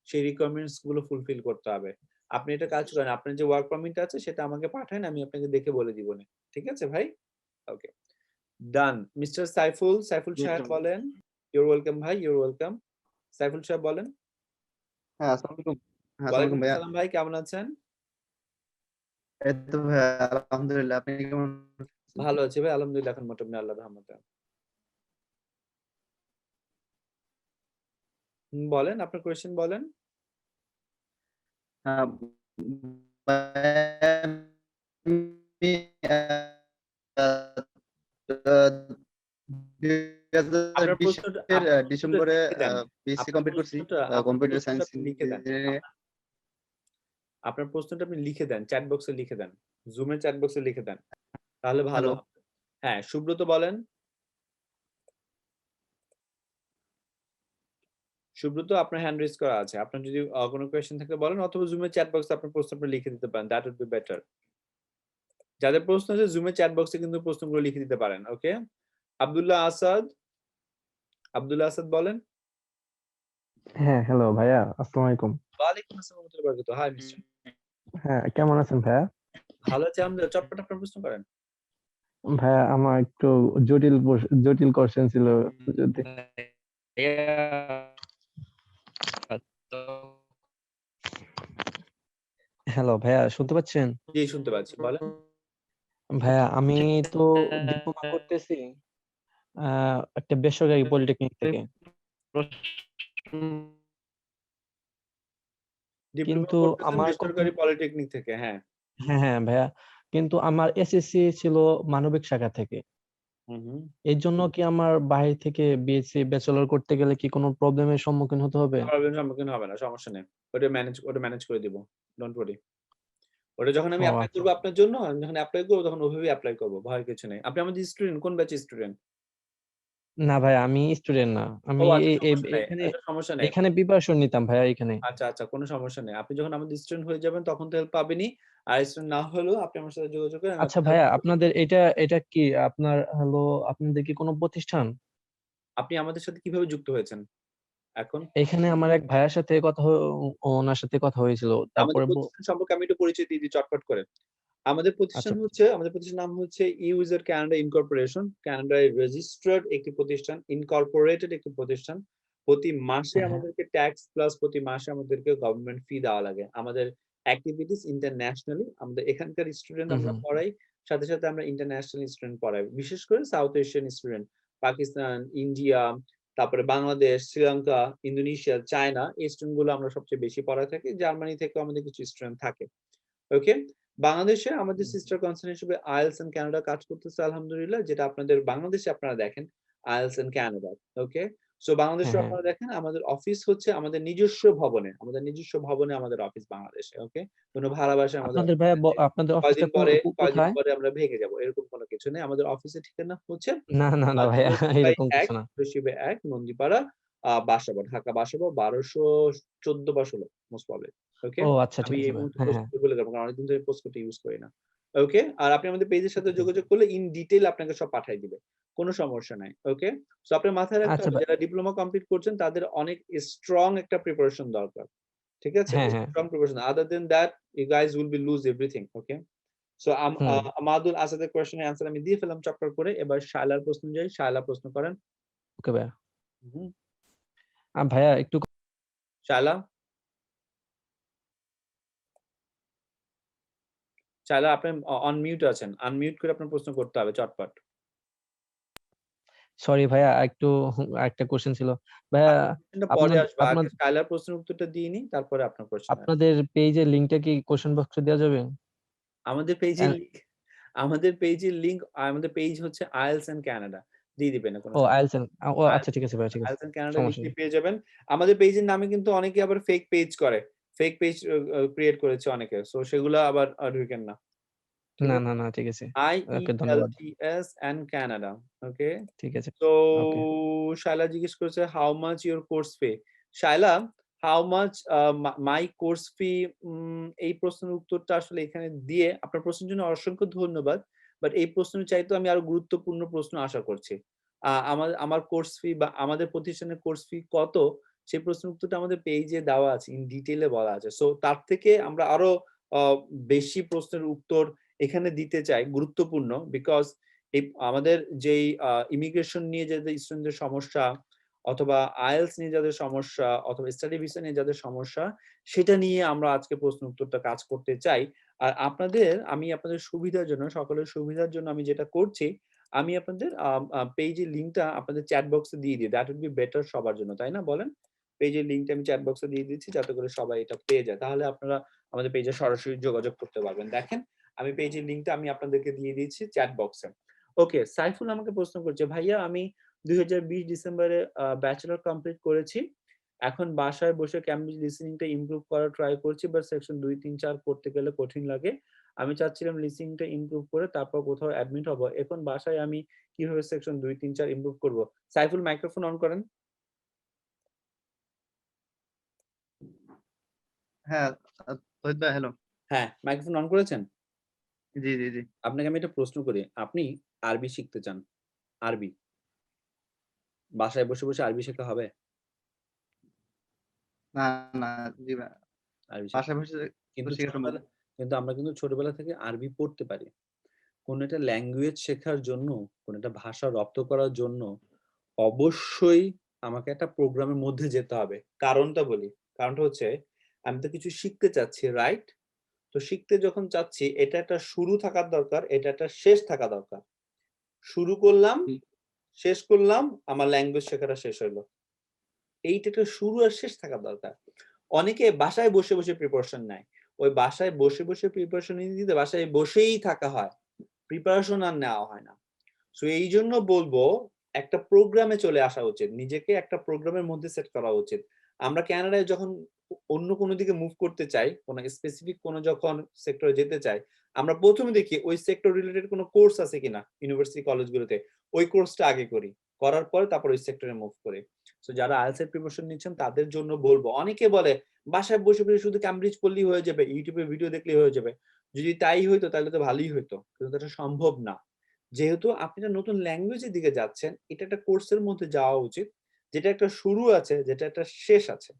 [SPEAKER 1] সেই রিকোয়ারমেন্টস গুলো ফুলফিল করতে হবে। আপনি একটা কাজ করেন, আপনার যে ওয়ার্ক পারমিট আছে সেটা আমাকে পাঠান, আমি আপনাকে দেখে বলে দিবনে। ঠিক আছে ভাই? ওকে। ডান। মিস্টার সাইফুল সাহেব বলেন। ইউর ওয়েলকাম ভাই, ইউর ওয়েলকাম। সাইফুল সাহেব বলেন।
[SPEAKER 6] হ্যাঁ, আসসালামু আলাইকুম। হ্যাঁ, আসসালামু
[SPEAKER 1] ওয়ালাইকুম
[SPEAKER 6] আলাইকুম ভাইয়া।
[SPEAKER 1] আসসালাম ভাই, কেমন আছেন?
[SPEAKER 6] এই তো ভাইয়া, আলহামদুলিল্লাহ। আপনি কেমন আছেন?
[SPEAKER 1] ভালো আছি ভাই, আলহামদুলিল্লাহ এখন মোটামুটি আল্লাহর রহমতে। বলেন আপনার কোয়েশ্চেন বলেন।
[SPEAKER 6] হ্যাঁ, ভাইয়া আমি
[SPEAKER 1] আপনার
[SPEAKER 6] 2020
[SPEAKER 1] প্রশ্নটা
[SPEAKER 6] এর
[SPEAKER 1] আপনার প্রশ্নটা
[SPEAKER 6] ডিসেম্বরে
[SPEAKER 1] লিখে দেন।
[SPEAKER 6] বিএসসি
[SPEAKER 1] আপনার
[SPEAKER 6] কমপ্লিট করছি।
[SPEAKER 1] আপনার
[SPEAKER 6] কম্পিউটার
[SPEAKER 1] প্রশ্নটা
[SPEAKER 6] সায়েন্স
[SPEAKER 1] আপনি লিখে দেন।
[SPEAKER 6] ইঞ্জিনিয়ারিং এ।
[SPEAKER 1] আপনার প্রশ্নটা আপনি লিখে দেন, চ্যাট বক্সে লিখে দেন। জুমের চ্যাট বক্সে লিখে দেন। তাহলে ভালো
[SPEAKER 6] হ্যালো।
[SPEAKER 1] হবে। হ্যাঁ, সুব্রত বলেন। সুব্রত, আপনার হ্যান্ড রেজ করা আছে। আপনার যদি কোনো কোয়েশ্চেন থাকলে বলেন, অথবা জুমের চ্যাট বক্সে আপনার প্রশ্ন আপনি লিখে দিতে পারেন। That would be better. যাদের প্রশ্ন আছে জুমের চ্যাট বক্সে কিন্তু প্রশ্নগুলো লিখে দিতে পারেন। ওকে? আব্দুল্লাহ আসাদ। আব্দুল্লাহ আসাদ বলেন।
[SPEAKER 7] হ্যাঁ, হ্যালো ভাইয়া, আসসালামু আলাইকুম।
[SPEAKER 1] ওয়ালাইকুম আসসালাম ওয়া রাহমাতুল্লাহি ওয়া বারাকাতুহু। High mister.
[SPEAKER 7] হ্যাঁ, কেমন আছেন ভাইয়া?
[SPEAKER 1] ভালো আছি আলহামদুলিল্লাহ। চটপট আপনার প্রশ্ন করেন।
[SPEAKER 7] ভাইয়া আমার একটু জটিল কোশ্চেন ছিল যদি। হ্যালো ভাইয়া, শুনতে পাচ্ছেন?
[SPEAKER 1] জি, শুনতে পাচ্ছি। বলেন।
[SPEAKER 7] ভাইয়া আমি তো ডিপ্লোমা করতেছি একটা বেসরকারি পলিটেকনিক থেকে।
[SPEAKER 1] ডিপ্লোমা
[SPEAKER 7] কিন্তু
[SPEAKER 1] করতেছেন
[SPEAKER 7] আমার
[SPEAKER 1] বেসরকারি পলিটেকনিক থেকে, হ্যাঁ।
[SPEAKER 7] হ্যাঁ ভাইয়া, কিন্তু আমার এসএসসি ছিল মানবিক শাখা থেকে।
[SPEAKER 1] হুম।
[SPEAKER 7] এর জন্য কি আমার বাইরে থেকে বিএসসি ব্যাচেলর করতে গেলে কি কোনো প্রবলেমের সম্মুখীন হতে হবে?
[SPEAKER 1] প্রবলেম সম্মুখীন হবে না, সমস্যা নেই। ওটা ম্যানেজ করে দিব। Don't worry. ওটা যখন আমি
[SPEAKER 7] ও
[SPEAKER 1] এপ্লাই
[SPEAKER 7] আচ্ছা।
[SPEAKER 1] করব আপনার জন্য, আমি যখন এপ্লাই করব তখন ওভাবেই এপ্লাই করব। ভয়ের কিছু নেই। আপনি আমাদের স্টুডেন্ট, কোন ব্যাচের স্টুডেন্ট?
[SPEAKER 7] না ভাই, আমি স্টুডেন্ট না।
[SPEAKER 1] ও
[SPEAKER 7] আমি
[SPEAKER 1] আচ্ছা, সমস্যা নেই।
[SPEAKER 7] এখানে
[SPEAKER 1] এটা সমস্যা নেই।
[SPEAKER 7] এখানে প্রিপারেশন নিতাম ভাইয়া এখানে।
[SPEAKER 1] আচ্ছা, কোনো সমস্যা নেই। আপনি যখন আমাদের স্টুডেন্ট হয়ে যাবেন তখন তো হেল্প পাবেনই। আর স্টুডেন্ট না হলেও আপনি আমার সাথে যোগাযোগ করেন, আমি
[SPEAKER 7] আচ্ছা
[SPEAKER 1] আপনাকে
[SPEAKER 7] ভাইয়া,
[SPEAKER 1] হেল্প করব।
[SPEAKER 7] আপনাদের এটা কি আপনাদের কি কোনো প্রতিষ্ঠান?
[SPEAKER 1] আপনি আমাদের সাথে কিভাবে যুক্ত হয়েছেন এখন?
[SPEAKER 7] এখানে আমার এক ভাইয়ার সাথে ওনার সাথে কথা হয়েছিল।
[SPEAKER 1] আমাদের
[SPEAKER 7] তারপরে
[SPEAKER 1] প্রতিষ্ঠান সম্পর্কে আমি একটু পরিচয় দিয়ে দিই চটপট করে। আমাদের
[SPEAKER 7] আচ্ছা
[SPEAKER 1] প্রতিষ্ঠানের নাম হচ্ছে ইউজার কানাডা ইনকর্পোরেশন। কানাডায় রেজিস্টার্ড একটি প্রতিষ্ঠান, ইনকর্পোরেটেড একটি প্রতিষ্ঠান। প্রতি মাসে
[SPEAKER 7] হ্যাঁ, হ্যাঁ।
[SPEAKER 1] আমাদেরকে ট্যাক্স প্লাস প্রতি মাসে আমাদেরকে গভর্নমেন্ট ফি দেওয়া লাগে। আমাদের অ্যাক্টিভিটিস ইন্টারন্যাশনালি, আমাদের এখানকার স্টুডেন্ট
[SPEAKER 7] হুম,
[SPEAKER 1] আমরা
[SPEAKER 7] হুম।
[SPEAKER 1] পড়াই, সাথে সাথে আমরা ইন্টারন্যাশনাল স্টুডেন্ট পড়াই। বিশেষ করে south Asian student, Pakistan, India, তারপরে বাংলাদেশ, শ্রীলঙ্কা, ইন্দোনেশিয়া, চায়না, এই স্টুডেন্ট গুলো আমরা সবচেয়ে বেশি পড়ায় থাকি। জার্মানি থেকেও আমাদের কিছু স্টুডেন্ট থাকে। ওকে? বাংলাদেশে আমাদের সিস্টার কনসার্ন হিসেবে আইএলটিএস এন্ড কানাডা কাজ করতেছে আলহামদুলিল্লাহ, যেটা আপনাদের বাংলাদেশে আপনারা দেখেন IELTS and Canada. Okay? So বাংলাদেশে
[SPEAKER 7] হ্যাঁ, হ্যাঁ।
[SPEAKER 1] আপনারা দেখেন আমাদের অফিস হচ্ছে আমাদের নিজস্ব ভবনে। আমাদের অফিস বাংলাদেশে। ওকে? কোনো ভাড়া বাসায় আমাদের
[SPEAKER 7] আপনাদের
[SPEAKER 1] অফিস
[SPEAKER 7] ভাইয়া
[SPEAKER 1] নেই।
[SPEAKER 7] আপনাদের অফিসটা
[SPEAKER 1] কয়দিন পরে কয়দিন
[SPEAKER 7] কোথায়?
[SPEAKER 1] পরে আমরা ভেঙে যাব। এরকম কোনো কিছু নেই। আমাদের অফিসের ঠিকানা হচ্ছে
[SPEAKER 7] না ভাইয়া, এরকম কিছু না।
[SPEAKER 1] শিবে ১ নন্দীপাড়া, বাসাবো, ঢাকা বাসাবো ১২১৪ বা ১৬ মোস্ট প্রবাবলি। ওকে?
[SPEAKER 7] ও আচ্ছা, ঠিক
[SPEAKER 1] আমি
[SPEAKER 7] আছে
[SPEAKER 1] এই
[SPEAKER 7] ভাইয়া।
[SPEAKER 1] মুহূর্তে
[SPEAKER 7] হ্যাঁ,
[SPEAKER 1] পোস্ট
[SPEAKER 7] হ্যাঁ।
[SPEAKER 1] করতে ভুলে যাবো। কারণ অনেকদিন ধরে পোস্ট করতে ইউজ করি না। ওকে? আর আপনি আমাদের পেজের সাথে যোগাযোগ করলে ইন ডিটেইল আপনাকে সব পাঠায় দিবে। কোনো সমস্যা নাই। ওকে? সো আপনার মাথায় রাখতে
[SPEAKER 7] আচ্ছা
[SPEAKER 1] হবে
[SPEAKER 7] ভাই।
[SPEAKER 1] যারা ডিপ্লোমা কমপ্লিট করছেন তাদের অনেক স্ট্রং একটা প্রিপারেশন দরকার। ঠিক আছে?
[SPEAKER 7] হ্যাঁ, হ্যাঁ।
[SPEAKER 1] Strong preparation. Other than that you guys will be lose everything. Okay? So
[SPEAKER 7] hmm.
[SPEAKER 1] Amadul আসাদের কোয়েশ্চেনের অ্যান্সার আমি দিয়ে ফেললাম চটপট করে। এবার শায়লার প্রশ্ন যাই। শায়লা প্রশ্ন করেন।
[SPEAKER 7] ওকে ভাইয়া।
[SPEAKER 1] হুম।
[SPEAKER 7] ভাইয়া একটু
[SPEAKER 1] শায়লা? শায়লা আপনি অন মিউট আছেন। আনমিউট করে আপনার প্রশ্ন করতে হবে চটপট।
[SPEAKER 7] সরি ভাইয়া, আরেকটা কোশ্চেন ছিল। ভাইয়া
[SPEAKER 1] আপনার কোয়েশ্চেনটা পরে আসবে। আগে
[SPEAKER 7] আপনার
[SPEAKER 1] শায়লার প্রশ্নের উত্তরটা দিয়ে নিই, তারপরে আপনার কোয়েশ্চেন আসবে।
[SPEAKER 7] আপনাদের পেজের লিংকটা কি কোশ্চেন বক্সে দেওয়া যাবে?
[SPEAKER 1] আমাদের পেজের লিংক আমাদের পেজ হচ্ছে আইএলটিএস এন্ড কানাডা। দিয়ে দিবেন না কোনো
[SPEAKER 7] ও আইএলটিএস ও আচ্ছা ঠিক আছে ভাই, ঠিক আছে,
[SPEAKER 1] আইএলটিএস কানাডা
[SPEAKER 7] সমস্যা
[SPEAKER 1] লিখলে
[SPEAKER 7] নেই।
[SPEAKER 1] পেয়ে যাবেন। আমাদের পেজের নামে কিন্তু অনেকে আবার ফেক পেজ করে, ফেক পেজ ক্রিয়েট করেছে অনেকে, সো সেগুলো আবার ঢুকেন না, ঠিক
[SPEAKER 7] না
[SPEAKER 1] আছে?
[SPEAKER 7] না না ঠিক আছে, ওকে ধন্যবাদ,
[SPEAKER 1] IELTS and Canada, ওকে?
[SPEAKER 7] ঠিক আছে,
[SPEAKER 1] তো
[SPEAKER 7] ওকে।
[SPEAKER 1] শায়লা জিজ্ঞেস করেছে how much your course fee. Shaila, how much my course fee, এই প্রশ্নের উত্তরটা আসলে এখানে দিয়ে আপনার প্রশ্নের জন্য অসংখ্য ধন্যবাদ, বাট এই প্রশ্নের চাইতেও আমি আরো গুরুত্বপূর্ণ প্রশ্ন আশা করছি। আমার কোর্স ফি বা আমাদের প্রতিষ্ঠানের কোর্স ফি কত, সেই প্রশ্নের উত্তরটা আমাদের পেজে দেওয়া আছে, ইন ডিটেইলে বলা আছে। সো তার থেকে আমরা আরো বেশি প্রশ্নের উত্তর এখানে দিতে চাই, গুরুত্বপূর্ণ, বিকজ এই আমাদের যেই ইমিগ্রেশন নিয়ে যাদের স্টুডেন্টদের সমস্যা, অথবা আইএলটিএস নিয়ে যাদের সমস্যা, অথবা স্টাডি ভিসা নিয়ে যাদের সমস্যা, সেটা নিয়ে আমরা আজকে প্রশ্ন উত্তরটা কাজ করতে চাই। আর আমি আপনাদের সুবিধার জন্য, সকলের সুবিধার জন্য আমি যেটা করছি, আমি আপনাদের পেজের লিঙ্কটা আপনাদের চ্যাট বক্সে দিয়ে দিই, দ্যাট উইল বি বেটার সবার জন্য, তাই না বলেন? পেজের লিঙ্কটা আমি চ্যাট বক্সে দিয়ে দিচ্ছি যাতে করে সবাই এটা পেয়ে যায়, তাহলে আপনারা আমাদের পেজে সরাসরি যোগাযোগ করতে পারবেন। দেখেন, আমি পেজের লিঙ্কটা আমি আপনাদেরকে দিয়ে দিচ্ছি চ্যাট বক্সে। ওকে, সাইফুল আমাকে প্রশ্ন করছে, ভাইয়া আমি 2020 ডিসেম্বরে ব্যাচেলর কমপ্লিট করেছি, এখন বাসায় বসে ক্যামব্রিজ লিসেনিংটা ইমপ্রুভ করার ট্রাই করছি, বাট সেকশন 2, 3, 4 পড়তে গেলে কঠিন লাগে। আমি চাচ্ছিলাম লিসেনিংটা ইমপ্রুভ করে তারপর কোথাও অ্যাডমিট হব। এখন বাসায় আমি কিভাবে সেকশন 2, 3, 4 ইমপ্রুভ করব? সাইফুল মাইক্রোফোন অন করেন।
[SPEAKER 6] হ্যাঁ, তহিদ ভাই হ্যালো।
[SPEAKER 1] হ্যাঁ, মাইক্রোফোন অন করেছেন?
[SPEAKER 6] জি জি জি।
[SPEAKER 1] আপনাকে আমি একটা প্রশ্ন করি, আপনি আরবি শিখতে চান, আরবি, বাসায় বসে বসে আরবি শেখা হবে?
[SPEAKER 6] না না, জি ভাই,
[SPEAKER 1] আরবি
[SPEAKER 6] বাসায়
[SPEAKER 1] শেখা
[SPEAKER 6] বসে তো
[SPEAKER 1] কিন্তু
[SPEAKER 6] শেখা সম্ভব না।
[SPEAKER 1] কিন্তু আমরা কিন্তু ছোটবেলা থেকে আরবি পড়তে পারি। কোন একটা ল্যাঙ্গুয়েজ শেখার জন্য, কোন একটা ভাষা রপ্ত করার জন্য অবশ্যই আমাকে একটা প্রোগ্রামের মধ্যে যেতে হবে। কারণটা বলি, কারণটা হচ্ছে আমি তো কিছু শিখতে চাচ্ছি, রাইট? তো শিখতে যখন চাচ্ছি, এটা একটা শুরু থাকার দরকার, এটা একটা শেষ থাকা দরকার। শুরু করলাম, শেষ করলাম, আমার ল্যাঙ্গুয়েজ শেখাটা শেষ হইলো। এইটা একটা শুরু আর শেষ থাকা দরকার। অনেকে বাসায় বসে বসে প্রিপারেশন নেয়, ওই বাসায় বসে বসে প্রিপারেশন নিতে বাসায় বসেই থাকা হয়, প্রিপারেশন আর নেওয়া হয় না। সো এই জন্য বলবো, একটা প্রোগ্রামে চলে আসা উচিত, নিজেকে একটা প্রোগ্রামের মধ্যে সেট করা উচিত। আমরা কানাডায় যখন অন্য কোনো দিকে মুভ করতে চাই, কোনো স্পেসিফিক কোনো যখন সেক্টরে যেতে চাই, আমরা প্রথমে দেখি ওই সেক্টর রিলেটেড কোনো কোর্স আছে কিনা ইউনিভার্সিটি কলেজগুলোতে, ওই কোর্সটা আগে করি, করার পরে তারপর ওই সেক্টরে মুভ করি। সো যারা আইএলটিএস এর প্রিপারেশন নিচ্ছেন তাদের জন্য বলবো, অনেকে বলে বাসায় বসে বসে শুধু ক্যামব্রিজ পড়লেই হয়ে যাবে, ইউটিউবে ভিডিও দেখলেই হয়ে যাবে। যদি তাই হইতো তাহলে তো ভালোই হইতো, কিন্তু এটা সম্ভব না। যেহেতু আপনি একটা নতুন ল্যাঙ্গুয়েজের দিকে যাচ্ছেন, এটা একটা কোর্সের মধ্যে যাওয়া উচিত, যেটা একটা শুরু আছে, যেটা একটা শেষ আছে,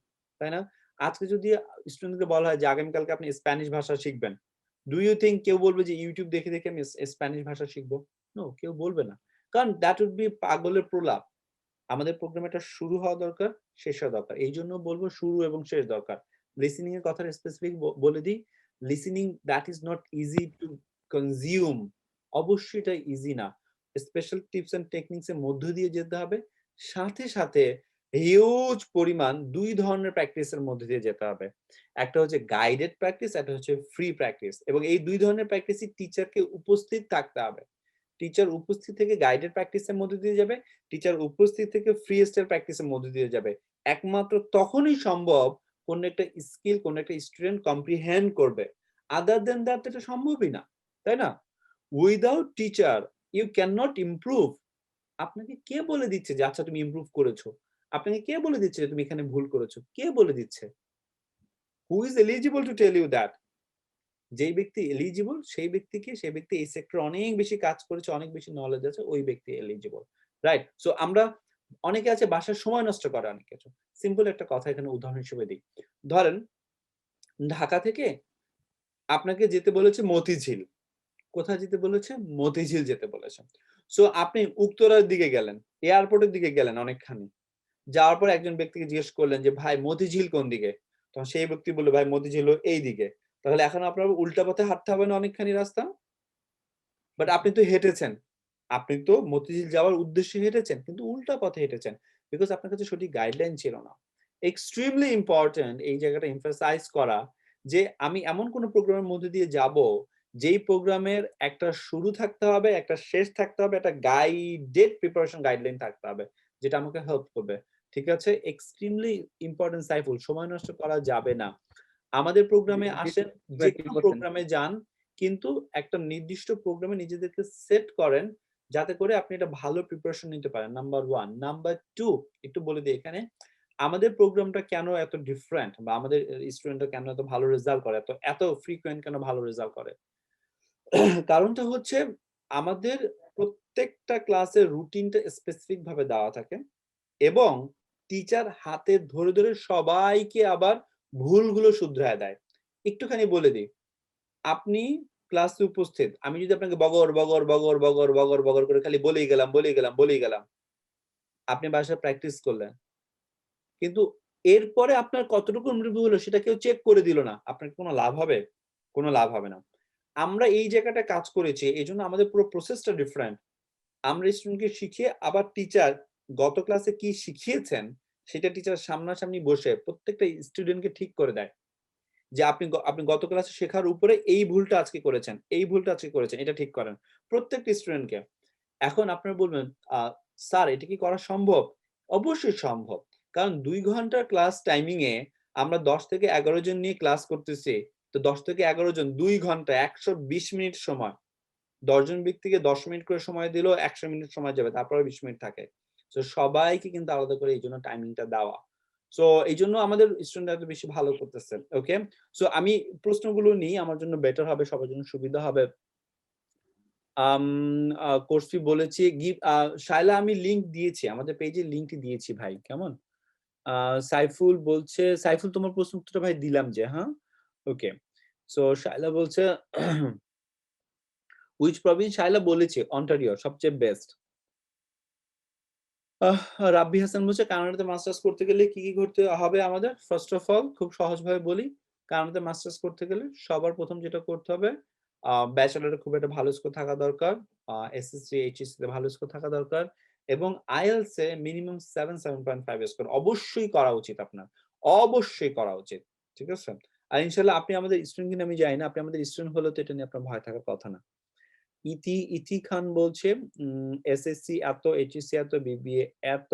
[SPEAKER 1] তাই না? আজকে যদি স্টুডেন্টকে বলা হয় যে আগামীকালকে আপনি স্প্যানিশ ভাষা শিখবেন, ডু ইউ থিঙ্ক কেউ বলবে যে ইউটিউব দেখে দেখে আমি স্প্যানিশ ভাষা শিখবো? নো, কেউ বলবে না, কারণ দ্যাট উড বি পাগলের প্রলাপ। আমাদের প্রোগ্রামে একটা শুরু হওয়া দরকার, শেষ হওয়া দরকার। এই জন্য বলবো শুরু এবং শেষ দরকার। লিসেনিং এর কথা স্পেসিফিক বলে দিই, listening that is not easy to consume, অবশ্যই এটা ইজি না। স্পেশাল টিপস এন্ড টেকনিক্স এর মধ্য দিয়ে যেতে হবে, সাথে সাথে হিউজ পরিমাণ 2 ধরনের প্র্যাকটিসের মধ্যে দিয়ে যেতে হবে। একটা হচ্ছে গাইডেড প্র্যাকটিস, একটা হচ্ছে ফ্রি প্র্যাকটিস, এবং এই 2 ধরনের প্র্যাকটিসই টিচারকে উপস্থিত থাকতে হবে। টিচার উপস্থিত থেকে গাইডেড প্র্যাকটিসের মধ্যে দিয়ে যাবে, টিচার উপস্থিত থেকে ফ্রি স্টাইল প্র্যাকটিসের মধ্যে দিয়ে যাবে। একমাত্র তখনই সম্ভব কোন একটা স্কিল কোন একটা স্টুডেন্ট কম্প্রিহেন্ড করবে। আদার দেন দ্যাট এটা সম্ভবই না, তাই না? Without teacher you can not improve. আপনাকে কে বলে দিচ্ছে যে আচ্ছা তুমি ইমপ্রুভ করেছো? আপনাকে কে বলে দিচ্ছে যে তুমি এখানে ভুল করেছো? কে বলে দিচ্ছে? Who is eligible to tell you that? যেই ব্যক্তি এলিজিবল সেই ব্যক্তি এই সেক্টরে অনেক বেশি কাজ করেছে, অনেক বেশি নলেজ আছে, ওই ব্যক্তি এলিজিবল, রাইট? সো আমরা অনেকে আছে বাসায় সময় নষ্ট করে, অনেক কিছু। সিম্পল একটা কথা এখানে উদাহরণ হিসেবে দিই, ধরেন ঢাকা থেকে আপনাকে যেতে বলেছে মতিঝিল। কোথায় যেতে বলেছে? মতিঝিল যেতে বলেছে। সো আপনি উত্তরার দিকে গেলেন, এয়ারপোর্টের দিকে গেলেন অনেকখানি, যাওয়ার পর একজন ব্যক্তিকে জিজ্ঞেস করলেন যে ভাই মতিঝিল কোন দিকে? তখন সেই ব্যক্তি বলল ভাই মতিঝিল এই দিকে। তাহলে এখন আপনার উল্টা পথে হাঁটতে হবে না অনেকখানি রাস্তা? বাট আপনি তো হেঁটেছেন, আপনি তো মতিঝিল যাওয়ার উদ্দেশ্যে হেঁটেছেন, কিন্তু উল্টা পথে হেঁটেছেন, বিকজ আপনার কাছে সঠিক গাইডলাইন ছিল না। এক্সট্রিমলি ইম্পর্টেন্ট এই জায়গাটা এমফাসাইজ করা যে আমি এমন কোন প্রোগ্রামের মধ্যে দিয়ে যাব যেই প্রোগ্রামের একটা শুরু থাকতে হবে, একটা শেষ থাকতে হবে, একটা গাইডেড প্রিপারেশন গাইডলাইন থাকতে হবে, যেটা আমাকে হেল্প করবে। ঠিক আছে, এক্সট্রিমলি ইম্পর্টেন্ট সাইফুল, সময় নষ্ট করা যাবে না। আমাদের প্রোগ্রামে আসেন, যে কোনো প্রোগ্রামে যান, কিন্তু একটা নির্দিষ্ট প্রোগ্রামে নিজেদেরকে সেট করেন যাতে করে আপনি একটা ভালো প্রিপারেশন নিতে পারেন। নাম্বার 1। নাম্বার 2, একটু বলে দিই এখানে আমাদের প্রোগ্রামটা কেন এত ডিফারেন্ট, বা আমাদের স্টুডেন্টরা কেন এত ভালো রেজাল্ট করে, এত ফ্রিকোয়েন্ট কেন ভালো রেজাল্ট করে। কারণটা হচ্ছে আমাদের প্রত্যেকটা ক্লাসের রুটিনটা স্পেসিফিক ভাবে দেওয়া থাকে, এবং টিচার হাতে ধরে ধরে সবাইকে আবার ভুলগুলো শুধরায় দেয়। একটুখানি বলে দিই, আপনি ক্লাসে উপস্থিত, আমি যদি আপনাকে বগর বগর বগর বগর বগর বগর করে খালি বলেই গেলাম, আপনি বাসায় প্র্যাকটিস করলেন, কিন্তু এরপরে আপনার কতটুকু ইমপ্রুভ হলো সেটা কেউ চেক করে দিল না, আপনার কোনো লাভ হবে? কোনো লাভ হবে না। আমরা এই জায়গাটা কাজ করেছি, এই জন্য আমাদের পুরো প্রসেসটা ডিফারেন্ট। আমরা স্টুডেন্টকে শিখিয়ে আবার টিচার গত ক্লাসে কি শিখিয়েছেন সেটা টিচার সামনাসামনি বসে প্রত্যেকটা স্টুডেন্টকে ঠিক করে দেয়, যে আপনি গত ক্লাসে শেখার উপরে এই ভুলটা আজকে করেছেন, এই ভুলটা আজকে করেছেন, এটা ঠিক করেন প্রত্যেকটা স্টুডেন্টকে। এখন আপনারা বলবেন, স্যার এটা কি করা সম্ভব? অবশ্যই সম্ভব, কারণ 2 ঘন্টার ক্লাস টাইমিং এ আমরা 10 থেকে 11 জন নিয়ে ক্লাস করতেছি। তো 10 থেকে 11 জন 2 ঘন্টা 120 মিনিট সময়, 10 জন ব্যক্তিকে 10 মিনিট করে সময় দিল, 100 মিনিট সময় যাবে, তারপরে 20 মিনিট থাকে। তো সবাইকে কিন্তু আলাদা করে এই জন্য টাইমিংটা দেওয়া। সো এই জন্য আমাদের স্টুডেন্টরা এত বেশি ভালো করতেছে। ওকে, সো আমি প্রশ্নগুলো নিই, আমার জন্য বেটার হবে, সবার জন্য সুবিধা হবে। কোর্স ফি বলেছি, শায়লা আমি লিংক দিয়েছি, আমাদের পেজে লিংকটি দিয়েছি ভাই, কেমন? সাইফুল বলছে, সাইফুল তোমার প্রশ্ন উত্তরটা ভাই দিলাম যে, হ্যাঁ ওকে। সো শায়লা বলছে হুইচ প্রভিন্স, শায়লা বলেছে অন্টারিও সবচেয়ে বেস্ট। রাব্বি হাসান বলছে কানাডাতে মাস্টার্স করতে গেলে কি কি করতে হবে আমাদের? ফার্স্ট অফ অল খুব সহজভাবে বলি, কানাডাতে মাস্টার্স করতে গেলে সবার প্রথম যেটা করতে হবে, ব্যাচেলরে খুব একটা ভালো স্কোর থাকা দরকার, এসএসসি এইচএসসি তে ভালো স্কোর থাকা দরকার, এবং আইএলটিএস এ মিনিমাম 7.5 স্কোর অবশ্যই করা উচিত আপনার, অবশ্যই করা উচিত। ঠিক আছে, আর ইনশাআল্লাহ আপনি আমাদের স্টুডেন্ট কিনা আমি জানি না, আপনি আমাদের স্টুডেন্ট হলে তো এটা নিয়ে আপনার ভয় থাকার কথা না। ইতি খান বলছে এসএসসি এত, এইচএসসি এত, বিবিএ এত,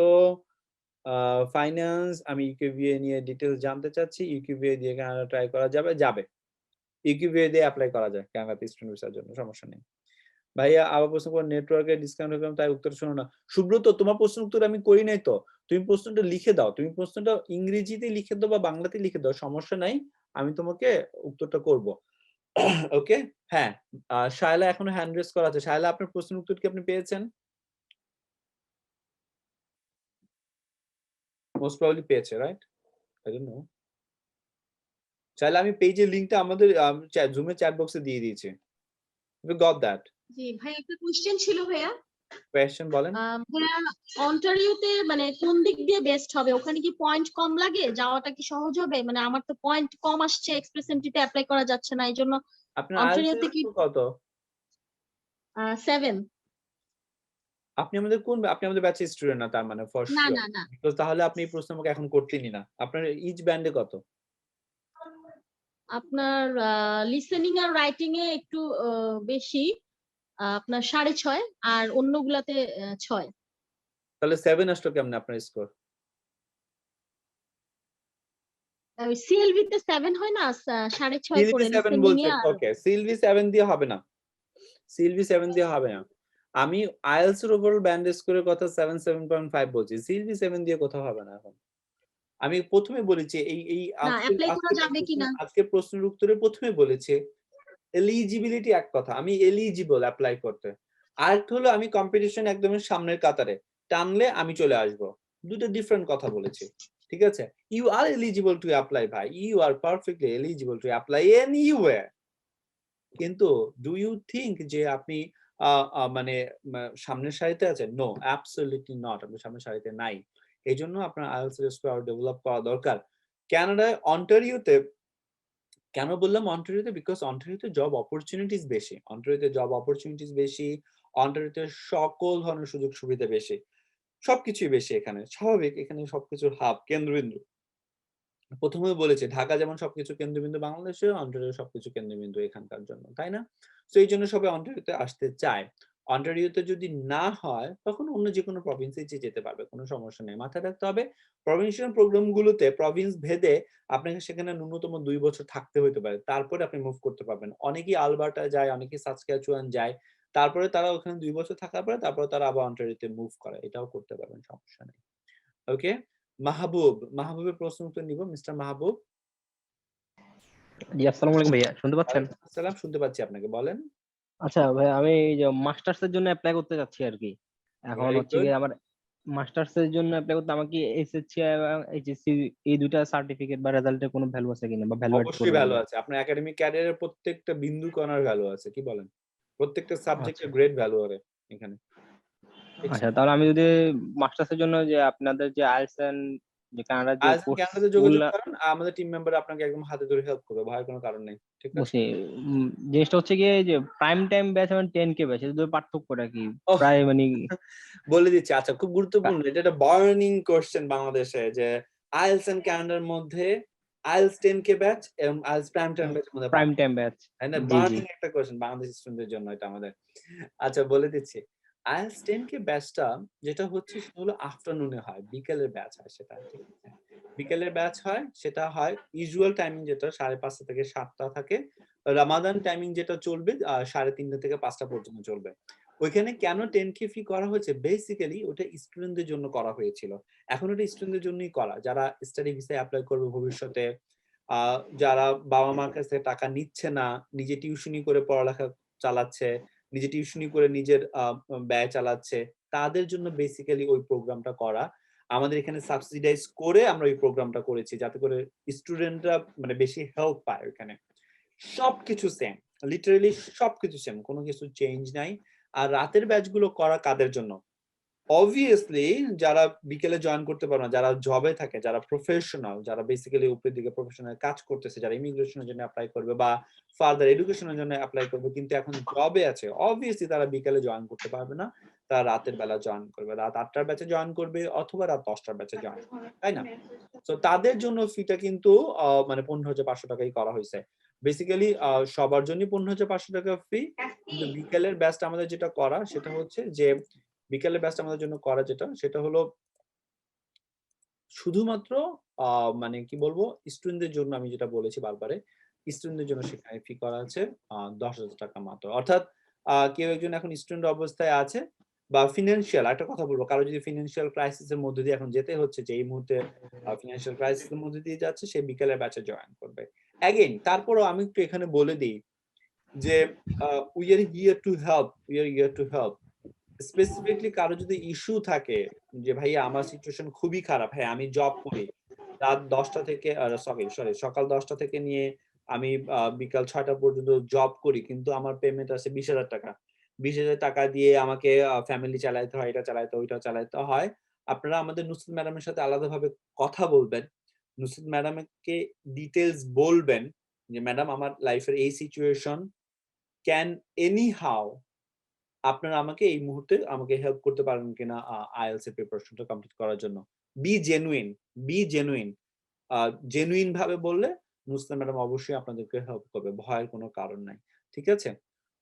[SPEAKER 1] ফাইন্যান্স, আমি ইউকিউবিএ নিয়ে ডিটেইলস জানতে চাচ্ছি, ইউকিউবিএ দিয়ে কানাডা ট্রাই করা যাবে? যাবে, ইউকিউবিএ দিয়ে অ্যাপ্লাই করা যায় কানাডাতে স্টুডেন্ট ভিসার জন্য, সমস্যা নেই। ভাইয়া আবার প্রশ্ন করে নেটওয়ার্কের ডিসকাউন্ট হলাম তাই উত্তর শোনো না। সুব্রত তোমার প্রশ্ন উত্তর আমি করি নাই তো, তুমি প্রশ্নটা লিখে দাও, তুমি প্রশ্নটা ইংরেজিতে লিখে দাও বা বাংলাতে লিখে দাও, সমস্যা নাই, আমি তোমাকে উত্তরটা করব। ওকে, হ্যাঁ, শায়লা এখনো হ্যান্ড রেজ করা আছে। শায়লা আপনার প্রশ্নের উত্তর কি আপনি পেয়েছেন? মোস্ট প্রবাবলি পেয়েছে, right? I don't know. Shaila আমি পেজের লিংকটা আমাদের জুমের চ্যাট বক্সে দিয়ে দিয়েছি। You got that?
[SPEAKER 8] জি ভাই, একটা কোশ্চেন ছিল ভাইয়া।
[SPEAKER 1] কোয়েশ্চেন বলেন।
[SPEAKER 8] ভাইয়া অন্টারিওতে মানে কোন দিক দিয়ে বেস্ট হবে? ওখানে কি পয়েন্ট কম লাগে? যাওয়াটা কি সহজ হবে? মানে আমার তো পয়েন্ট কম আসছে, এক্সপ্রেস এন্ট্রিতে অ্যাপ্লাই করা যাচ্ছে না, এইজন্য
[SPEAKER 1] আপনার
[SPEAKER 8] অন্টারিওতে কি
[SPEAKER 1] কত?
[SPEAKER 8] 7?
[SPEAKER 1] আপনি আমাদের ব্যাচের স্টুডেন্ট না তার মানে, ফর
[SPEAKER 8] না
[SPEAKER 1] শিওর।
[SPEAKER 8] না না,
[SPEAKER 1] তো তাহলে আপনি এই প্রশ্ন আমাকে এখন করতেনই না। আপনার ইচ ব্যান্ডে কত?
[SPEAKER 8] আপনার লিসেনিং আর রাইটিং এ একটু বেশি, আপনার 6.5, আর অন্যগুলাতে 6।
[SPEAKER 1] তাহলে 7 আসলো কেমনে আপনার স্কোর?
[SPEAKER 8] সিএলভি তে 7 হয় না, 6.5
[SPEAKER 1] সিএলভি
[SPEAKER 8] করে
[SPEAKER 1] 7
[SPEAKER 8] লিসেনিং এ।
[SPEAKER 1] বলছেন,
[SPEAKER 8] আর
[SPEAKER 1] ওকে, সিএলভি 7 দিয়ে হবে না, সিএলভি 7 দিয়ে হবে না। আমি আইএলটিএস এর ওভারঅল ব্যান্ড স্কোরের কথা 7.5 বলছি, সিএলভি 7 দিয়ে কোথাও হবে না এখন। আমি প্রথমে বলেছি এই
[SPEAKER 8] না, অ্যাপ্লাই করা যাবে কিনা?
[SPEAKER 1] আজকে প্রশ্নের উত্তরে প্রথমে বলেছি এলিজিবিলিটি এক কথা, আমি এলিজিবল অ্যাপ্লাই করতে, আরেকটা হলো আমি কম্পিটিশন একদম সামনের কাতারে, টানলে আমি চলে আসব, দুটো ডিফারেন্ট কথা বলেছি। ঠিক আছে, you are eligible to apply ভাই, you are perfectly eligible to apply anyway, কিন্তু ডু ইউ থিংক যে আপনি মানে সামনের সারিতে আছেন? নো, অ্যাবসলিউটলি নট, আপনি সামনের সারিতে নাই। এই জন্য আপনার আইএলটিএস স্কোর ডেভেলপ করা দরকার। কানাডায় অন্টারিওতে কেন বললাম অন্টারিওতে? বিকজ অন্টারিওতে জব অপরচুনিটিস বেশি, অন্টারিওতে সকল ধরনের সুযোগ সুবিধা বেশি, সবকিছুই বেশি এখানে, স্বাভাবিক, এখানে সবকিছুর হাব, কেন্দ্রবিন্দু। প্রথমে বলেছে ঢাকা যেমন সবকিছু কেন্দ্রবিন্দু, বাংলাদেশে অন্টারিও সবকিছু কেন্দ্রবিন্দু এখানকার জন্য, তাই না? তো এই জন্য সবাই অন্টারিওতে আসতে চায়। অন্টারিওতে যদি না হয় তখন অন্য যে কোনো প্রভিন্সে যেতে পারবে, কোনো সমস্যা নেই। মাথায় রাখতে হবে প্রভিনশিয়াল প্রোগ্রামগুলোতে প্রভিন্স ভেদে আপনাকে সেখানে ন্যূনতম 2 বছর থাকতে হতে পারে, তারপরে আপনি মুভ করতে পারবেন। অনেকেই আলবার্টা যায়, অনেকেই সাসক্যাচুয়ান যায়, তারপরে তারা ওখানে 2 বছর থাকার পরে তারপরে তারা আবার অন্টারিওতে মুভ করে, এটাও করতে পারবেন, সমস্যা নেই। ওকে, মাহবুবের প্রশ্ন উত্তর নিব। মিস্টার মাহবুব।
[SPEAKER 9] জি, আসসালামু আলাইকুম ভাইয়া, শুনতে পাচ্ছেন?
[SPEAKER 1] ওয়ালাইকুম আসসালাম, শুনতে পাচ্ছি আপনাকে, বলেন।
[SPEAKER 9] আচ্ছা ভাইয়া, আমি এই যে মাস্টার্স এর জন্য অ্যাপ্লাই করতে যাচ্ছি আর কি। এখন
[SPEAKER 1] ভেরি
[SPEAKER 9] হচ্ছে
[SPEAKER 1] গুড।
[SPEAKER 9] কি আমার মাস্টার্স এর জন্য অ্যাপ্লাই করতে আমাকে এসএসসি এবং এইচএসসি এই দুইটা সার্টিফিকেট বা রেজাল্টের কোনো ভ্যালু আছে কিনা বা ভ্যালু অ্যাড
[SPEAKER 1] অবশ্যই
[SPEAKER 9] করবে
[SPEAKER 1] ভ্যালু
[SPEAKER 9] কিনা?
[SPEAKER 1] আছে, আপনার একাডেমিক ক্যারিয়ারের প্রত্যেকটা বিন্দু কণার ভ্যালু আছে, কি বলেন? প্রত্যেকটা
[SPEAKER 9] আচ্ছা
[SPEAKER 1] সাবজেক্টের গ্রেড ভ্যালু হবে এখানে, ঠিক আছে?
[SPEAKER 9] আচ্ছা, তাহলে আমি যদি মাস্টার্স এর জন্য যে আপনাদের যে আইএলটিএস এন্ড যে কানাডার যে
[SPEAKER 1] আইএলটিএস
[SPEAKER 9] কোর্স
[SPEAKER 1] ক্যানাডাতে যোগাযোগ
[SPEAKER 9] গুলা
[SPEAKER 1] করেন, আমাদের টিম মেম্বার আপনাকে একদম হাতে ধরে হেল্প করবে, ভয়ের কোনো কারণ নেই, ঠিক আছে?
[SPEAKER 9] বুঝছি। জিনিসটা হচ্ছে গিয়ে যে প্রাইম টাইম ব্যাচ এবং 10K ব্যাচ এর দুটো পার্থক্যটা কি?
[SPEAKER 1] ওহ,
[SPEAKER 9] প্রায় মানে
[SPEAKER 1] বলে দিচ্ছি। আচ্ছা, খুব গুরুত্বপূর্ণ, এটা একটা বার্নিং কোশ্চেন বাংলাদেশে, যে আইএলটিএস এন্ড কানাডার মধ্যে আইএলটিএস 10K ব্যাচ এবং আইএলটিএস প্রাইম টাইম ব্যাচের মধ্যে
[SPEAKER 9] প্রাইম টাইম ব্যাচ।
[SPEAKER 1] তাই না?
[SPEAKER 9] জি জি।
[SPEAKER 1] বার্নিং একটা কোশ্চেন বাংলাদেশি স্টুডেন্টদের জন্য এটা আমাদের। আচ্ছা, বলে দিচ্ছি। আইএলটিএস 10K ব্যাচটা যেটা হচ্ছে সেটা হলো আফটারনুনে হয়, বিকেলের ব্যাচ হয় সেটা, ঠিক আছে? বিকেলের ব্যাচ হয়, সেটা হয় ইউজুয়াল টাইমিং যেটা 5:30 থেকে 7টা থাকে। রামাদান টাইমিং যেটা চলবে 3:30 থেকে 5টা পর্যন্ত চলবে। ওইখানে কেন 10K ফি করা হয়েছে? বেসিক্যালি ওটা স্টুডেন্টদের জন্য করা হয়েছিল। এখন ওটা স্টুডেন্টদের জন্যই করা, যারা স্টাডি ভিসায় অ্যাপ্লাই করবে ভবিষ্যতে, যারা বাবা-মার কাছে টাকা নিচ্ছে না, নিজে টিউশনি করে পড়ালেখা চালাচ্ছে, নিজে টিউশনি করে নিজের ব্যয় চালাচ্ছে, তাদের জন্য বেসিক্যালি ওই প্রোগ্রামটা করা। আমাদের এখানে সাবসিডাইজ করে আমরা ওই প্রোগ্রামটা করেছি, যাতে করে স্টুডেন্টরা মানে বেশি হেল্প পায় ওখানে। সবকিছু সেম, লিটারালি সবকিছু সেম, কোনো কিছু চেঞ্জ নাই। আর রাতের ব্যাচগুলো করা কাদের জন্য? অবভিয়াসলি যারা বিকেলে জয়েন করতে পারে না, যারা জবে থাকে, যারা প্রফেশনাল, যারা বেসিক্যালি উপরের দিকে প্রফেশনাল কাজ করতেছে, যারা ইমিগ্রেশনের জন্য অ্যাপ্লাই করবে বা ফার্দার এডুকেশনের জন্য অ্যাপ্লাই করবে কিন্তু এখন জবে আছে, অবভিয়াসলি তারা বিকেলে জয়েন করতে পারবে না, তারা রাতের বেলা জয়েন করবে, রাত 8টার ব্যাচে জয়েন করবে অথবা রাত 10টার ব্যাচে জয়েন করবে, তাই না? তো তাদের জন্য ফিটা কিন্তু মানে 15,500 টাকাই করা হয়েছে। বেসিক্যালি সবার জন্য 15,500 টাকা ফি, কিন্তু বিকেলের ব্যাচটা আমাদের যেটা করা সেটা হচ্ছে যে বিকেলের ব্যাচটা আমাদের জন্য করা যেটা সেটা হলো শুধুমাত্র মানে কি বলবো, স্টুডেন্টদের জন্য। আমি যেটা বলেছি বারবারে, স্টুডেন্টদের জন্য সেখানে ফি করা আছে 10,000 টাকা মাত্র। অর্থাৎ কেউ একজন এখন স্টুডেন্ট অবস্থায় আছে বা ফিনান্সিয়াল, একটা কথা বলবো, কারো যদি ফিনান্সিয়াল ক্রাইসিস এর মধ্যে দিয়ে এখন যেতে হচ্ছে, যে এই মুহূর্তে ফিনান্সিয়াল ক্রাইসিস এর মধ্যে দিয়ে যাচ্ছে, সে বিকেলের ব্যাচে জয়েন করবে। অ্যাগেইন তারপরও আমি একটু এখানে বলে দিই যে we are here to help, we are here to help. Specifically কারো যদি ইস্যু থাকে যে ভাইয়া আমার সিচুয়েশন খুবই খারাপ, হ্যাঁ আমি জব করি, রাত 10টা থেকে সকাল 10টা থেকে নিয়ে আমি বিকাল 6টা পর্যন্ত জব করি, কিন্তু আমার পেমেন্ট আছে 20,000 টাকা। 20,000 টাকা দিয়ে আমাকে ফ্যামিলি চালাইতে হয়, এটা চালাইতে হয়, ওইটা চালাইতে হয়। আপনারা আমাদের নুসরাত ম্যাডামের সাথে আলাদাভাবে কথা বলবেন। নুসরাত ম্যাডামকে ডিটেইলস বলবেন যে ম্যাডাম আমার লাইফের এই সিচুয়েশন, ক্যান এনি হাউ আপনারা আমাকে এই মুহূর্তে আমাকে হেল্প করতে পারবেন কিনা আইএলটিএস এর প্রিপারেশনটা কমপ্লিট করার জন্য। Be genuine, be genuine. Genuine ভাবে বললে নুসরাত ম্যাডাম অবশ্যই আপনাদেরকে হেল্প করবে, ভয়ের কোনো কারণ নাই, ঠিক আছে?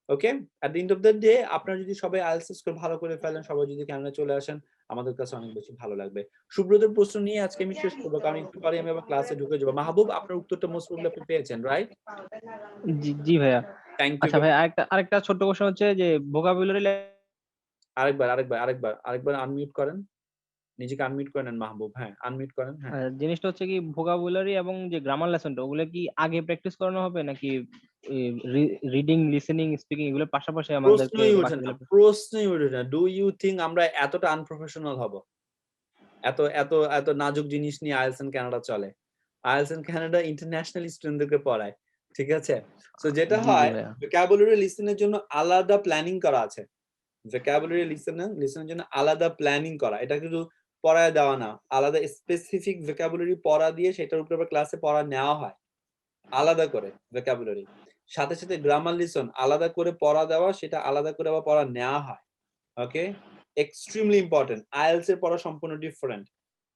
[SPEAKER 1] Okay, at the end of the day আপনারা যদি সবাই আইএলটিএস স্কোর ভালো করে ফেলেন, সবাই যদি ক্যানাডা চলে আসেন, আমাদের কাছে অনেক বেশি ভালো লাগবে। সুব্রতের প্রশ্ন নিয়ে আজকে আমি শেষ করবো, কারণ একটু পরে আমি আবার ক্লাসে ঢুকে যাবো। মাহবুব, আপনার উত্তরটা মোস্ট প্রবলি আপনি পেয়েছেন, রাইট?
[SPEAKER 9] জি জি ভাইয়া।
[SPEAKER 1] Thank you.
[SPEAKER 9] আচ্ছা ভাই, আরেকটা ছোট্ট কোশ্চেন হচ্ছে যে ভোকাবুলারি
[SPEAKER 1] আরেকবার আনমিউট করেন, নিজেকে আনমিউট করে নেন মাহবুব। হ্যাঁ, আনমিউট করেন। হ্যাঁ,
[SPEAKER 9] জিনিসটা হচ্ছে কি ভোকাবুলারি এবং যে গ্রামার লেসনটা ওগুলো কি আগে প্র্যাকটিস করানো হবে নাকি রিডিং লিসেনিং স্পিকিং এগুলো পাশাপাশি আমাদেরকে
[SPEAKER 1] প্রশ্নই ওঠে না,
[SPEAKER 9] বাকিগুলো?
[SPEAKER 1] প্রশ্নই ওঠে না। ডু ইউ থিঙ্ক আমরা এতটা আনপ্রফেশনাল হব? এত এত এত নাজুক জিনিস নিয়ে আইএলটিএস এন্ড কানাডা চলে। আইএলটিএস এন্ড কানাডা ইন্টারন্যাশনাল স্টুডেন্টদেরকে পড়ায়, ঠিক আছে? সো যেটা
[SPEAKER 9] জি জি
[SPEAKER 1] হয়,
[SPEAKER 9] ভাইয়া।
[SPEAKER 1] ভোকাবুলারি লিসেনের জন্য আলাদা প্ল্যানিং করা আছে। ভোকাবুলারি লিসেনের জন্য আলাদা প্ল্যানিং করা, এটা কিন্তু পড়ায় দেওয়া না, আলাদা স্পেসিফিক ভোকাবুলারি পড়া দিয়ে সেটার উপরে ক্লাসে পড়া নেওয়া হয় আলাদা করে ভোকাবুলারি। সাথে সাথে গ্রামার লিসন আলাদা করে পড়া দেওয়া, সেটা আলাদা করে আবার পড়া নেওয়া হয়। ওকে, এক্সট্রিমলি ইম্পর্টেন্ট। আইএলটিএস এর পড়া সম্পূর্ণ ডিফারেন্ট।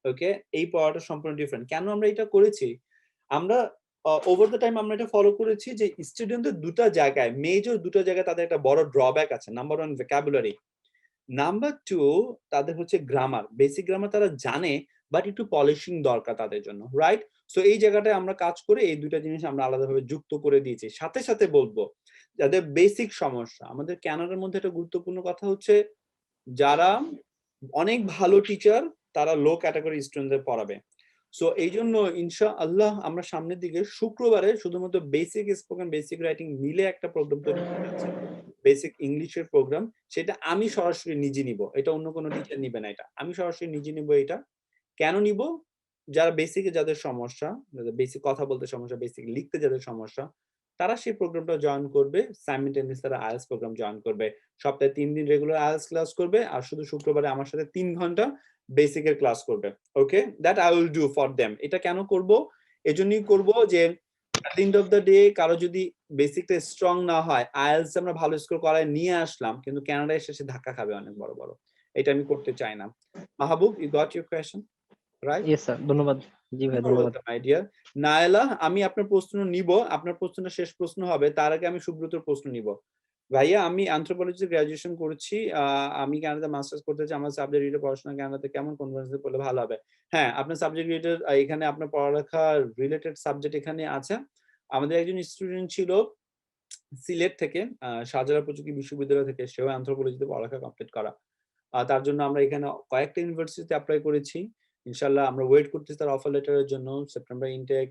[SPEAKER 1] ওকে, এই পড়াটা সম্পূর্ণ ডিফারেন্ট। কেন আমরা এটা করেছি? আমরা ওভার দ্য টাইম আমরা এটা ফলো করেছি যে স্টুডেন্টদের দুটো জায়গায়, মেজর দুটো জায়গায় তাদের একটা বড় ড্রব্যাক আছে। নাম্বার 1 ভোকাবুলারি, নাম্বার 2 তাদের হচ্ছে গ্রামার। বেসিক গ্রামার তারা জানে, বাট একটু পলিশিং দরকার তাদের জন্য, রাইট? সো এই জায়গাটায় আমরা কাজ করে এই দুইটা জিনিস আমরা আলাদাভাবে যুক্ত করে দিয়েছি। সাথে সাথে বলবো যাদের বেসিক সমস্যা, আমাদের ক্যানাডার মধ্যে একটা গুরুত্বপূর্ণ কথা হচ্ছে যারা অনেক ভালো টিচার তারা লো ক্যাটাগরি স্টুডেন্টদের পড়াবে। সো এই জন্য ইনশাআল্লাহ আমরা সামনের দিকে শুক্রবারে শুধুমাত্র বেসিক স্পোকেন, বেসিক রাইটিং মিলে একটা প্রোগ্রাম তৈরি করতে যাচ্ছি, বেসিক ইংলিশের প্রোগ্রাম। সেটা আমি সরাসরি নিজে নিব, এটা অন্য কোনো টিচার নিবে না। এটা আমি সরাসরি নিজে নিব। এটা কেন নিব? যারা বেসিকে যাদের সমস্যা, যাদের বেসিক কথা বলতে সমস্যা, বেসিক লিখতে যাদের সমস্যা, তারা সেই প্রোগ্রামটা জয়েন করবে। সাইমultaneously তারা আইএলটিএস প্রোগ্রাম জয়েন করবে। সপ্তাহে 3 দিন রেগুলার আইএলটিএস ক্লাস করবে, আর শুধু শুক্রবারে আমার সাথে 3 ঘন্টা বেসিকের ক্লাস করবে। Okay, that I will do for them. এটা কেন করব? এজন্যই করব যে at the end of the day কারো যদি বেসিকটা স্ট্রং না হয়, আইএলটিএস আমরা ভালো স্কোর করায় নিয়ে আসলাম, কিন্তু কানাডায় এসে সে ধাক্কা খাবে অনেক বড় বড়। এটা আমি করতে চাই না। Mahbub, you got your question right?
[SPEAKER 9] Yes sir, ধন্যবাদ। জি ভাই, ধন্যবাদ।
[SPEAKER 1] মাই ডিয়ার নায়লা, আমি আপনার প্রশ্ন নিব। আপনার প্রশ্নটা শেষ প্রশ্ন হবে, তার আগে আমি সুব্রতর প্রশ্ন নিব। ভাইয়া, আমি অ্যানথ্রোপোলজিতে গ্রাজুয়েশন করেছি, আমি কানাডা মাস্টার্স করতে চাই। আমার সাবজেক্ট রিলেটেড পড়াশোনা কানাডাতে কেমন কনভার্সেন্সে পড়লে ভালো হবে? হ্যাঁ, আপনার সাবজেক্ট রিলেটেড এখানে আপনার পড়ালেখা রিলেটেড সাবজেক্ট এখানে আছে। আমাদের একজন স্টুডেন্ট ছিল সিলেট থেকে, শাহজালাল প্রযুক্তি বিশ্ববিদ্যালয় থেকে, সেও অ্যানথ্রোপোলজিতে পড়ালেখা কমপ্লিট করা। তার জন্য আমরা এখানে কয়েকটা ইউনিভার্সিটিতে অ্যাপ্লাই করেছি। ইনশাআল্লাহ আমরা ওয়েট করতেছি তার অফার লেটারের জন্য। সেপ্টেম্বর ইনটেক,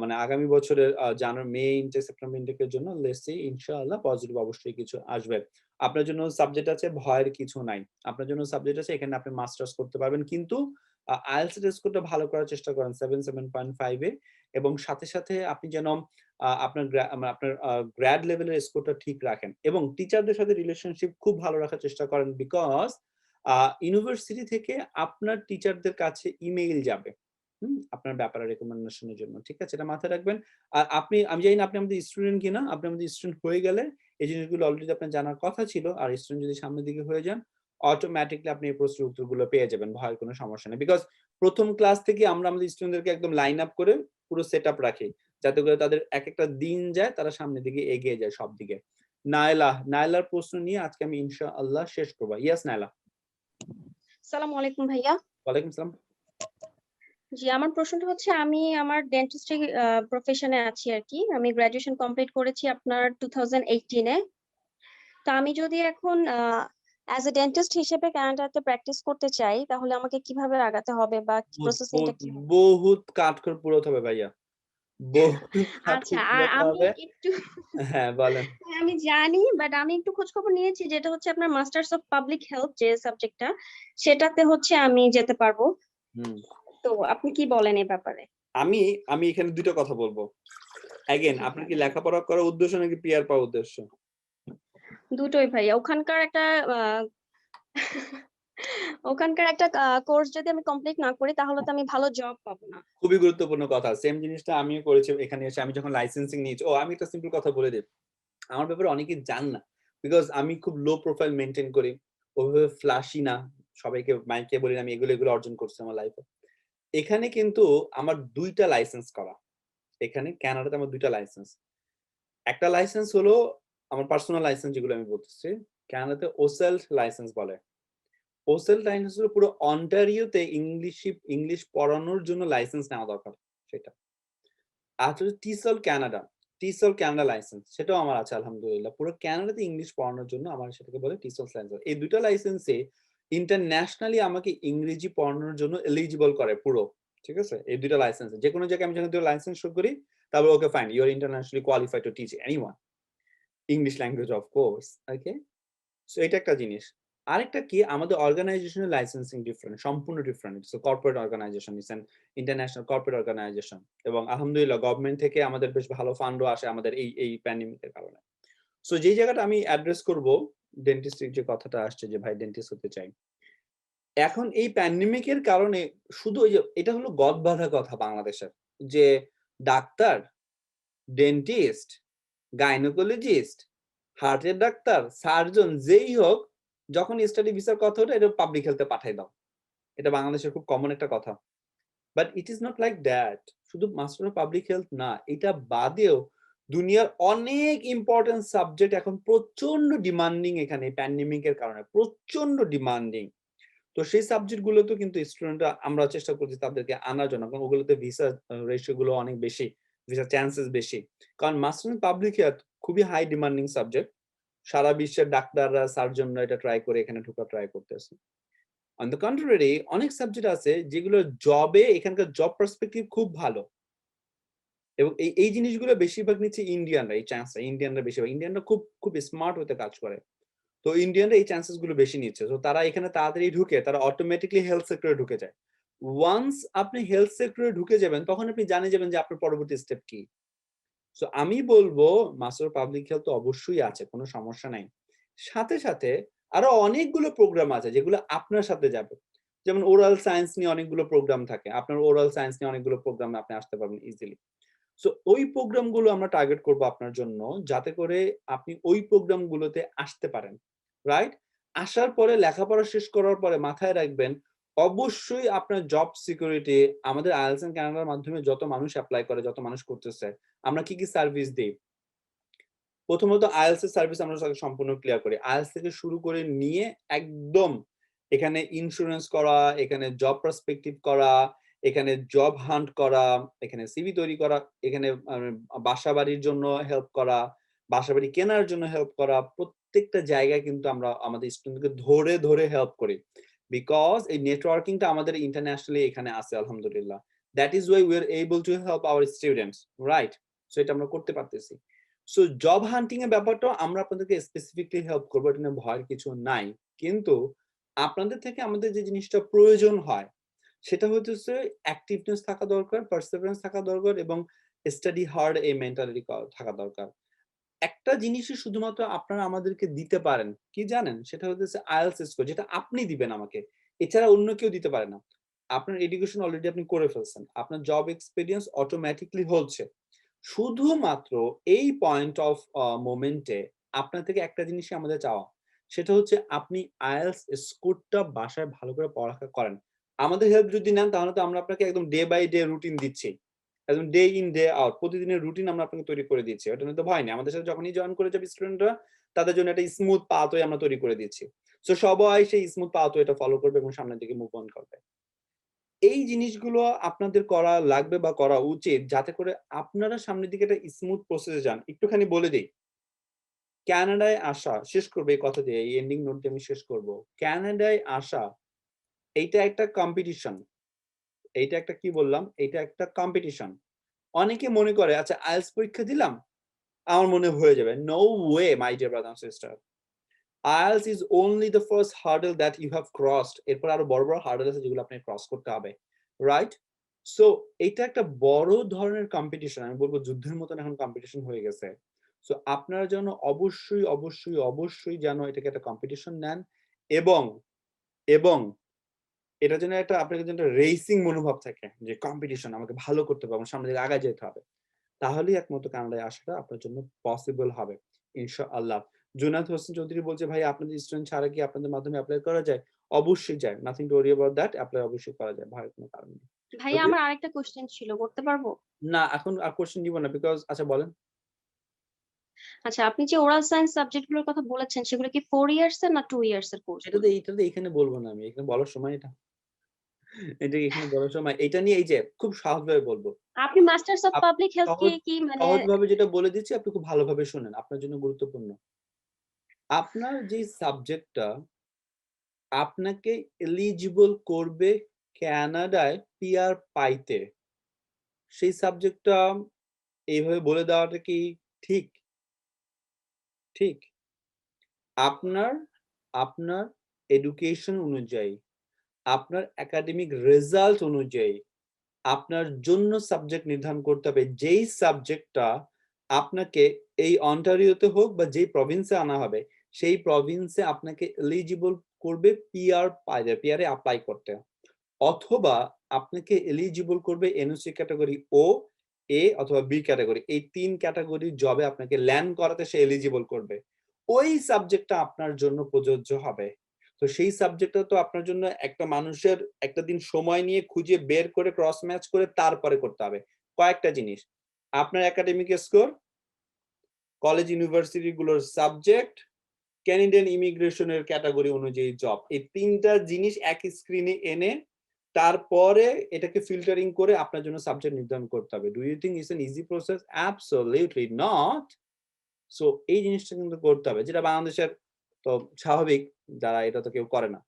[SPEAKER 1] মানে আগামী বছরের জানুয়ারি মে ইনটেক, সেপ্টেম্বর ইনটেকের জন্য লেটস সি, ইনশাআল্লাহ পজিটিভ অবশ্যই কিছু আসবে। আপনার জন্য সাবজেক্ট আছে, ভয়ের কিছু নাই। আপনার জন্য সাবজেক্ট আছে, এখানে আপনি মাস্টার্স করতে পারবেন, কিন্তু আইএলটিএস এর স্কোরটা ভালো করার চেষ্টা করেন 7.5 এ, এবং সাথে সাথে আপনি যেন আপনার গ্র্যাড লেভেলের স্কোরটা ঠিক রাখেন, এবং টিচারদের সাথে রিলেশনশিপ খুব ভালো রাখার চেষ্টা করেন। বিকজ ইউনিভার্সিটি থেকে আপনার টিচারদের কাছে ইমেইল যাবে আপনার ব্যাপারে রেকমেন্ডেশনের জন্য, ঠিক আছে? এটা মাথায় রাখবেন। আর আমি জানি না আপনি আমাদের স্টুডেন্ট কিনা। আপনি আমাদের স্টুডেন্ট হয়ে গেলে এই জিনিসগুলো অলরেডি আপনার জানার কথা ছিল। আর স্টুডেন্ট যদি সামনের দিকে হয়ে যান, অটোমেটিকলি আপনি এই প্রশ্নের উত্তরগুলো পেয়ে যাবেন, ভয়ের কোনো সমস্যা নেই। বিকজ প্রথম ক্লাস থেকে আমরা আমাদের স্টুডেন্টদেরকে একদম লাইন আপ করে পুরো সেট আপ রাখি, যাতে করে তাদের এক একটা দিন যায়, তারা সামনের দিকে এগিয়ে যায় সব দিকে। নায়লার প্রশ্ন নিয়ে আজকে আমি ইনশাআল্লাহ শেষ করবো। ইয়েস নায়লা।
[SPEAKER 8] আসসালামু আলাইকুম ভাইয়া।
[SPEAKER 1] ওয়ালাইকুম সালাম।
[SPEAKER 8] জি, আমার প্রশ্নটা হচ্ছে, আমি আমার ডেন্টিস্ট্রি প্রফেশনে আছি আর কি। আমি গ্রাজুয়েশন কমপ্লিট করেছি আপনার 2018 এ। তো আমি যদি এখন অ্যাজ এ ডেন্টিস্ট হিসেবে কানাডাতে প্র্যাকটিস করতে চাই, তাহলে আমাকে কিভাবে আগাতে হবে বা প্রসেসিংটা কি হবে?
[SPEAKER 1] বহুত কাঠখড় পুরোতে হবে ভাইয়া, বহুত
[SPEAKER 8] আচ্ছা,
[SPEAKER 1] কাঠখড়
[SPEAKER 8] আর
[SPEAKER 1] পুরোতে
[SPEAKER 8] আমি
[SPEAKER 1] হবে।
[SPEAKER 8] একটু
[SPEAKER 1] হ্যাঁ বলেন।
[SPEAKER 8] আমি জানি, বাট আমি একটু খোঁজ খবর নিয়েছি, যেটা হচ্ছে আপনার মাস্টার্স অফ পাবলিক হেলথ যে সাবজেক্টটা, সেটাতে হচ্ছে আমি যেতে পারবো। তো আপনি কি বলেন এই ব্যাপারে?
[SPEAKER 1] আমি এখানে দুটো কথা বলবো। অ্যাগেন, আপনার কি লেখাপড়া করার উদ্দেশ্য নাকি পিআর পাওয়ার উদ্দেশ্য?
[SPEAKER 8] দুটোই ভাইয়া। ওখানকার একটা কোর্স যদি আমি কমপ্লিট না করি, তাহলে তো আমি ভালো জব পাবো না।
[SPEAKER 1] খুবই গুরুত্বপূর্ণ কথা। সেম জিনিসটা আমিও করেছি এখানে এসে। আমি যখন লাইসেন্সিং নিয়েছি, আমি একটা সিম্পল কথা বলে দিই, আমার ব্যাপারে অনেকেই জান না, বিকজ আমি খুব লো প্রোফাইল মেনটেন করি, ওইভাবে ফ্ল্যাশি না। সবাইকে মাইকে বলি আমি এগুলো অর্জন করছি আমার লাইফে। এখানে কিন্তু আমার 2টা লাইসেন্স করা। এখানে কানাডাতে আমার 2টা লাইসেন্স। একটা লাইসেন্স হলো আমার পার্সোনাল লাইসেন্স, যেগুলো আমি বলতেছি। কানাডাতে ওসেল্ট লাইসেন্স বলে। ওসেল্ট লাইসেন্স হলো পুরো অন্টারিওতে ইংলিশ পড়ানোর জন্য লাইসেন্স নেওয়া দরকার সেটা। আর হচ্ছে টিসল কানাডা লাইসেন্স, সেটাও আমার আছে আলহামদুলিল্লাহ। পুরো কানাডাতে ইংলিশ পড়ানোর জন্য আমার সেটাকে বলে টিসল লাইসেন্স। এই 2টা লাইসেন্সে ইন্টারন্যাশনালি আমাকে ইংরেজি পড়ানোর জন্য এলিজিবল করে পুরো, ঠিক আছে? এই 2টা লাইসেন্স যে কোনো জায়গায় আমি যখন 2টা লাইসেন্স শো করি, তারপর okay fine, you are internationally qualified to teach anyone English language of course. Okay, so এটা একটা জিনিস। আরেকটা কি, আমাদের অর্গানাইজেশনের লাইসেন্সিং ডিফারেন্ট, সম্পূর্ণ different. It's a corporate organisation, it's an international corporate organisation, এবং আলহামদুলিল্লাহ গভর্নমেন্ট থেকে আমাদের বেশ ভালো ফান্ডও আসে আমাদের এই প্যান্ডেমিকের কারণে। সো যেই জায়গাটা আমি অ্যাড্রেস করব, ডেন্টিস্টের যে কথাটা আসছে যে ভাই ডেন্টিস্ট হতে চাই, এখন এই প্যান্ডেমিকের কারণে শুধু ওই যে এটা হলো গদবাঁধা কথা বাংলাদেশের, যে ডাক্তার, ডেন্টিস্ট, গাইনোকোলজিস্ট, হার্টের ডাক্তার, সার্জন, যেই হোক, যখন স্টাডি ভিসার কথা ওঠে, এটা পাবলিক হেলথে পাঠাই দাও। এটা বাংলাদেশের খুব কমন একটা কথা, but it is not like that. শুধু মাস্টার অফ পাবলিক হেলথ না, এটা বাদেও দুনিয়ার অনেক ইম্পর্টেন্ট সাবজেক্ট এখন প্রচন্ড ডিমান্ডিং, এখানে প্যান্ডেমিকের কারণে প্রচন্ড ডিমান্ডিং। তো সেই সাবজেক্ট গুলোতে কিন্তু স্টুডেন্টরা আমরা চেষ্টা করছি তাদেরকে আনার জন্য, কারণ ওগুলোতে ভিসা রেশিও গুলো অনেক বেশি, ভিসা চান্সেস বেশি। কারণ মাস্টার অফ পাবলিক হেলথ খুবই হাই ডিমান্ডিং সাবজেক্ট। সারা বিশ্বের ডাক্তাররা, সার্জনরা এটা ট্রাই করে এখানে ঢোকা ট্রাই করতেছে। অন দ্য কন্ট্রারি অনেক সাবজেক্ট আছে যেগুলো জবে, এখানকার জব পার্সপেক্টিভ খুব ভালো, এবং এই জিনিসগুলো বেশিরভাগ নিচ্ছে ইন্ডিয়ানরা। এই চান্সটা ইন্ডিয়ানরা বেশিরভাগ, ইন্ডিয়ানরা খুব খুব স্মার্ট হতে কাজ করে, তো ইন্ডিয়ানরা এই চান্সেস গুলো বেশি নিচ্ছে। তো তারা এখানে তাড়াতাড়ি ঢুকে, তারা অটোমেটিকলি হেলথ সেক্টরে ঢুকে যায়। ওয়ান্স আপনি হেলথ সেক্টরে ঢুকে যাবেন, তখন আপনি জানে যাবেন যে আপনার পরবর্তী স্টেপ কি। সো আমি বলবো মাস্টার পাবলিক হেলথ তো অবশ্যই আছে, কোনো সমস্যা নাই। সাথে সাথে আরো অনেকগুলো প্রোগ্রাম আছে যেগুলো আপনার সাথে যাবে। যেমন ওরাল সায়েন্স নিয়ে অনেকগুলো প্রোগ্রাম থাকে, আপনার ওরাল সায়েন্স নিয়ে অনেকগুলো প্রোগ্রামে আপনি আসতে পারবেন ইজিলি। সো ওই প্রোগ্রামগুলো আমরা টার্গেট করব আপনার জন্য, যাতে করে আপনি ওই প্রোগ্রামগুলোতে আসতে পারেন, রাইট? আসার পরে লেখাপড়া শেষ করার পরে মাথায় রাখবেন অবশ্যই আপনার জব সিকিউরিটি। আমাদের আইএলটিএস এন্ড কানাডার মাধ্যমে যত মানুষ অ্যাপ্লাই করে, যত মানুষ করতেছে, আমরা কি কি সার্ভিস দিই? প্রথমত আইএলটিএস এর সার্ভিস আমরা সম্পূর্ণ ক্লিয়ার করি। আইএলটিএস থেকে শুরু করে নিয়ে একদম এখানে ইন্স্যুরেন্স করা, এখানে জব পার্সপেক্টিভ করা, এখানে জব হান্ট করা, এখানে সিভি তৈরি করা, এখানে বাসা বাড়ির জন্য হেল্প করা, বাসা বাড়ি কেনার জন্য হেল্প করা, প্রত্যেকটা জায়গায় কিন্তু আমরা আমাদের স্টুডেন্টকে ধরে ধরে হেল্প করি, বিকজ এই নেটওয়ার্কিংটা আমাদের ইন্টারন্যাশনালি এখানে আছে আলহামদুলিল্লাহ। That is why we are able to help our students, right? So এটা আমরা করতে পারতেছি। সো জব হান্টিং এর ব্যাপারটাও আমরা আপনাদেরকে স্পেসিফিকলি হেল্প করবো, এটা নিয়ে ভয়ের কিছু নাই। কিন্তু আপনাদের থেকে আমাদের যে জিনিসটা প্রয়োজন হয় সেটা হচ্ছে অ্যাক্টিভনেস থাকা দরকার, পারসিভারেন্স থাকা দরকার, এবং স্টাডি হার্ড এই মেন্টালিটি থাকা দরকার। একটা জিনিসই শুধুমাত্র আপনারা আমাদেরকে দিতে পারেন, কি জানেন? সেটা হচ্ছে আইএলটিএস স্কোর, যেটা আপনি দিবেন আমাকে, এছাড়া অন্য কেউ দিতে পারে না। আপনার এডুকেশন অলরেডি আপনি করে ফেলছেন, আপনার জব এক্সপিরিয়েন্স অটোমেটিকলি হচ্ছে। শুধুমাত্র এই পয়েন্ট অফ মোমেন্টে আপনার থেকে একটা জিনিসই আমাদের চাওয়া, সেটা হচ্ছে আপনি আইএলটিএস স্কোরটা বাসায় ভালো করে পড়ালেখা করেন। আমাদের হেল্প যদি নেন তাহলে তো আমরা আপনাকে একদম ডে বাই ডে রুটিন দিচ্ছি, একদম ডে ইন ডে আউট প্রতিদিনের রুটিন আমরা আপনাকে তৈরি করে দিচ্ছি। ওটা নিয়ে তো ভয় নেই, আমাদের সাথে যখনই জয়েন করে যাবে স্টুডেন্টরা, তাদের জন্য একটা স্মুথ পাথওয়ে আমরা তৈরি করে দিচ্ছি। সো সবাই সেই স্মুথ পাথওয়েটা ফলো করবে এবং সামনের দিকে মুভ অন করবে। এই জিনিসগুলো আপনাদের করা লাগবে বা করা উচিত, যাতে করে আপনারা সামনের দিকে একটা স্মুথ প্রসেসে যান। একটুখানি বলে দিই, কানাডায় আসা, শেষ করবো এই কথা দিয়ে, এই এন্ডিং নোট দিয়ে আমি শেষ করবো। কানাডায় আসা এইটা একটা কম্পিটিশন, এইটা একটা কি বললাম, এইটা একটা কম্পিটিশন। অনেকে মনে করে আচ্ছা আইএলটিএস পরীক্ষা দিলাম আমার মনে হয়ে যাবে। No way my dear brother and sister, IELTS is only the first hurdle that you have crossed. এরপর আরো বড় বড় হার্ডেল আছে যেগুলো আপনাকে ক্রস করতে হবে, রাইট? সো এটা একটা বড় ধরনের কম্পিটিশন, আমি বলবো যুদ্ধের মতন এখন কম্পিটিশন হয়ে গেছে। সো আপনারা যেন অবশ্যই অবশ্যই অবশ্যই যেন এটাকে একটা কম্পিটিশন নেন, এবং এবং এটা যেন একটা আপনার যেন একটা রেসিং মনোভাব থাকে, যে কম্পিটিশন, আমাকে ভালো করতে হবে, আমার সামনে দিকে আগায় যেতে হবে। তাহলেই একমাত্র কানাডায় আসাটা আপনার জন্য পসিবল হবে ইনশাআল্লাহ। জুনায়েদ হোসেন চৌধুরী বলছে ভাই আপনাদের স্টুডেন্ট ছাড়া কি আপনাদের মাধ্যমে অ্যাপ্লাই করা যায়? অবশ্যই যায়, nothing to worry about that, apply অবশ্যই করা যায়, ভয়ের কোনো কারণ নেই।
[SPEAKER 8] ভাইয়া আমার আরেকটা কোশ্চেন ছিল, করতে পারবো?
[SPEAKER 1] না এখন আর কোশ্চেন দিব না, বিকজ আচ্ছা বলেন।
[SPEAKER 8] আচ্ছা, আপনি যে ওরাল সায়েন্স সাবজেক্ট গুলোর কথা বলেছেন সেগুলো কি 4 ইয়ার্স এর না 2 ইয়ার্স এর কোর্স?
[SPEAKER 1] এইটাতে এখানে বলবো না, আমি এখানে বলার সময় এটা এখানে বলার সময় এটা নিয়ে এই যে খুব সহজভাবে বলবো।
[SPEAKER 8] আপনি মাস্টার্স অফ পাবলিক হেলথ কি মানে
[SPEAKER 1] সহজভাবে যেটা বলে দিচ্ছি আপনি খুব ভালোভাবে শুনেন, আপনার জন্য গুরুত্বপূর্ণ। আপনার যে সাবজেক্টটা আপনাকে এলিজিবল করবে কানাডায় পিআর পাইতে, সেই সাবজেক্টটা এইভাবে বলে দেওয়াটা কি ঠিক? ঠিক? আপনার আপনার এডুকেশন অনুযায়ী, আপনার একাডেমিক রেজাল্ট অনুযায়ী আপনার জন্য সাবজেক্ট নির্ধারণ করতে হবে, যেই সাবজেক্টটা আপনাকে এই অন্টারিওতে হোক বা যেই প্রভিন্সে আনা হবে সেই প্রভিন্সে আপনাকে এলিজিবল করবে পিআর পাইতে, পিআর এ অ্যাপ্লাই করতে, অথবা আপনাকে এলিজিবল করবে এনওসি ক্যাটাগরি ও, এ অথবা বি ক্যাটাগরি, এই 3 ক্যাটাগরির জবে আপনাকে ল্যান্ড করাতে সে এলিজিবল করবে। ওই সাবজেক্টটা আপনার জন্য প্রযোজ্য হবে। তো সেই সাবজেক্টটা তো আপনার জন্য একটা মানুষের একটা দিন সময় নিয়ে খুঁজে বের করে ক্রস ম্যাচ করে তারপরে করতে হবে। কয়েকটা জিনিস, আপনার একাডেমিক স্কোর, কলেজ ইউনিভার্সিটি গুলোর সাবজেক্ট, ক্যানাডিয়ান ইমিগ্রেশনের ক্যাটাগরি অনুযায়ী জব, এই তিনটা জিনিস এক স্ক্রিনে এনে তারপরে এটাকে ফিল্টারিং করে আপনার জন্য সাবজেক্ট নির্ধারণ করতে হবে। Do you think it's an easy process? Absolutely not. So এই জিনিসটা কিন্তু করতে হবে, যেটা বাংলাদেশের তো স্বাভাবিক, যারা এটা তো কেউ করে না।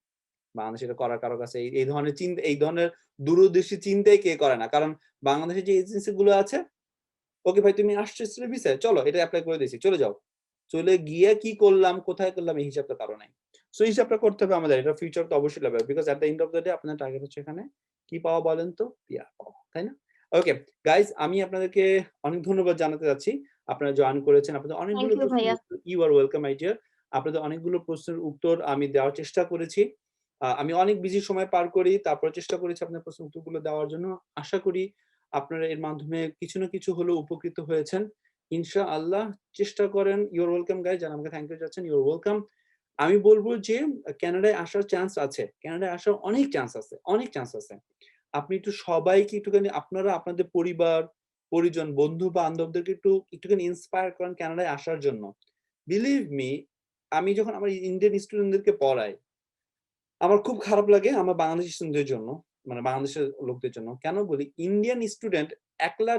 [SPEAKER 1] বাংলাদেশে এটা করার কারো কাছে এই ধরনের চিন্তা, এই ধরনের দূরদর্শী চিন্তাই কে করে না। কারণ বাংলাদেশে যে এজেন্সি গুলো আছে, ওকে ভাই তুমি আসছো স্টুডেন্ট ভিসায়, চলো এটা অ্যাপ্লাই করে দিয়েছি, চলে যাও। চলে গিয়ে কি করলাম, কোথায় করলাম, এই হিসাবটা কারো নাই। সো হিসাবটা করতে হবে আমাদের, এটা ফিউচার তো অবশ্যই লাগবে, because at the end of the day আপনার টার্গেট হচ্ছে এখানে কি পাওয়া বলেন তো, পিআর পাওয়া, তাই না? ওকে গাইজ, আমি আপনাদেরকে অনেক ধন্যবাদ জানাতে চাচ্ছি, আপনারা জয়েন করেছেন, আপনাদের অনেকগুলো
[SPEAKER 8] থ্যাংক ইউ ভাইয়া।
[SPEAKER 1] You are welcome my dear. আপনাদের অনেকগুলো প্রশ্নের উত্তর আমি দেওয়ার চেষ্টা করেছি। আমি অনেক বিজি সময় পার করি, তারপর চেষ্টা করেছি আপনার প্রশ্নের উত্তরগুলো দেওয়ার জন্য। আশা করি আপনারা এর মাধ্যমে কিছু না কিছু হলেও উপকৃত হয়েছেন ইনশাআল্লাহ। চেষ্টা করেন। ইউর ওয়েলকাম গাইজ, যারা আমাকে থ্যাংক ইউ যাচ্ছেন, ইউর ওয়েলকাম। আমি বলবো যে কানাডায় আসার চান্স আছে, কানাডায় আসার অনেক চান্স আছে, অনেক চান্স আছে। আপনি একটু সবাইকে একটুখানি, আপনারা আপনাদের পরিবার পরিজন বন্ধু বান্ধবদেরকে একটুখানি ইন্সপায়ার করেন কানাডায় আসার জন্য। বিলিভ মি, আমি যখন আমার ইন্ডিয়ান স্টুডেন্টদেরকে পড়াই, আমার খুব খারাপ লাগে আমার বাংলাদেশি স্টুডেন্টদের জন্য, মানে বাংলাদেশের লোকদের জন্য। কেন বলি, ইন্ডিয়ান স্টুডেন্ট একলা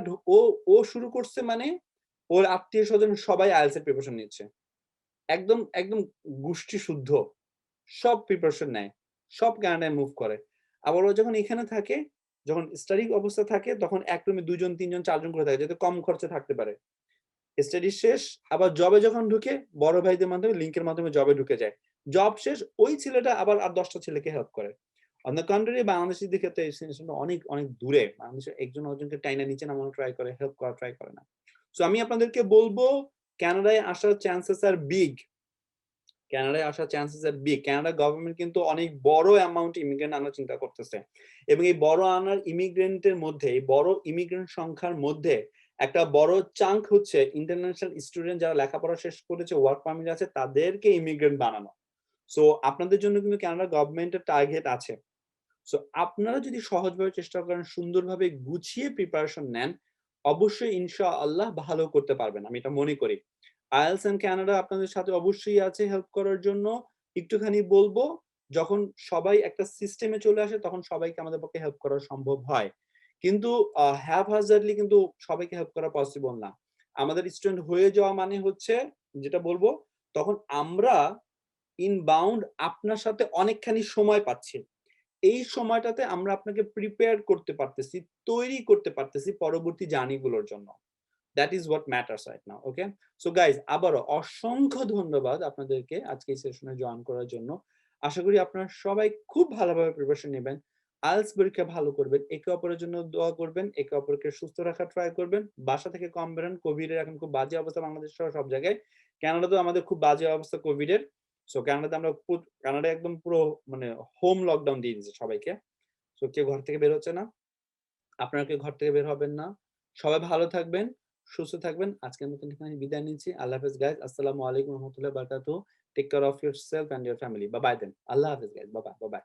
[SPEAKER 1] ও শুরু করছে মানে ওর আত্মীয় স্বজন সবাই আইএলটিএস এর প্রিপারেশন নিচ্ছে, একদম একদম গোষ্ঠী শুদ্ধ, সব প্রিপারেশন নেয়, সব কানাডায় মুভ করে। আবার ও যখন এখানে থাকে, যখন স্টাডি অবস্থা থাকে, তখন এক রুমে 2 জন 3 জন 4 জন করে থাকে, যাতে কম খরচে থাকতে পারে। স্টাডি শেষ আবার জবে যখন ঢুকে, বড় ভাইদের মাধ্যমে লিঙ্কের মাধ্যমে জবে ঢুকে যায়। জব শেষ ওই ছেলেটা আবার আর 10টা ছেলেকে হেল্প করে। অন দ্য কন্ট্রারি, বাংলাদেশিদের ক্ষেত্রে এই জিনিসটা অনেক অনেক দূরে। বাংলাদেশে একজন অর্জনকে টাইনা নিচে নামানো ট্রাই করে, হেল্প করা ট্রাই করে না। সো আমি আপনাদেরকে বলবো, কানাডায় আসার চান্সেস আর বিগ, কানাডায় আসার চান্সেস আর বিগ। কানাডা গভর্নমেন্ট কিন্তু অনেক বড় অ্যামাউন্ট ইমিগ্রেন্ট আনার চিন্তা করতেছে, এবং এই বড় আনার ইমিগ্রেন্টের মধ্যে, এই বড় ইমিগ্রেন্ট সংখ্যার মধ্যে একটা বড় চাঙ্ক হচ্ছে ইন্টারন্যাশনাল স্টুডেন্ট, যারা লেখাপড়া শেষ করেছে, ওয়ার্ক পারমিট আছে, তাদেরকে ইমিগ্রেন্ট বানানো। সো আপনাদের জন্য কিন্তু কানাডা গভর্নমেন্টের টার্গেট আছে। সো আপনারা যদি সহজভাবে চেষ্টা করেন, সুন্দরভাবে গুছিয়ে প্রিপারেশন নেন, অবশ্যই ইনশাআল্লাহ ভালো করতে পারবেন, আমি এটা মনে করি। আইএলটিএস এন্ড কানাডা আপনাদের সাথে অবশ্যই আছে হেল্প করার জন্য। একটুখানি বলবো, যখন সবাই একটা সিস্টেমে চলে আসে, তখন সবাইকে আমাদের পক্ষে হেল্প করা সম্ভব হয়, কিন্তু হ্যাপহাজার্ডলি কিন্তু সবাইকে হেল্প করা পসিবল না। আমাদের স্টুডেন্ট হয়ে যাওয়া মানে হচ্ছে, যেটা বলবো, তখন আমরা ইনবাউন্ড আপনার সাথে অনেকখানি সময় পাচ্ছি। এই সময়টাতে আমরা আপনাকে প্রিপেয়ার করতে পারতেছি, তৈরি করতে পারতেছি পরবর্তী জার্নিগুলোর জন্য। That is what matters right now. Okay, so guys, আবারও অসংখ্য ধন্যবাদ আপনাদেরকে আজকে এই সেশনে জয়েন করার জন্য। আশা করি আপনারা সবাই খুব ভালোভাবে প্রিপারেশন নেবেন, আইএলটিএস পরীক্ষা ভালো করবেন, একে অপরের জন্য দোয়া করবেন, একে অপরকে সুস্থ রাখার ট্রাই করবেন, বাসা থেকে কম বেরোন। কোভিড এর এখন খুব বাজে অবস্থা বাংলাদেশ সহ সব জায়গায়, কানাডাতেও আমাদের খুব বাজে অবস্থা কোভিড এর। সো কানাডাতে আমরা কানাডায় একদম পুরো মানে হোম লকডাউন দিয়ে দিয়েছে সবাইকে। সো কেউ ঘর থেকে বের হচ্ছে না, আপনারা কেউ ঘর থেকে বের হবেন না। সবাই ভালো থাকবেন, সুস্থ থাকবেন। আজকের মতন এখানে বিদায় নিচ্ছি। আল্লাহ হাফেজ গাইজ। আসসালামু আলাইকুম রহমতুল্লাহ বারাকাতুহু। Take care of yourself and your family. Bye bye then. আল্লাহ হাফেজ গাইজ। Bye bye.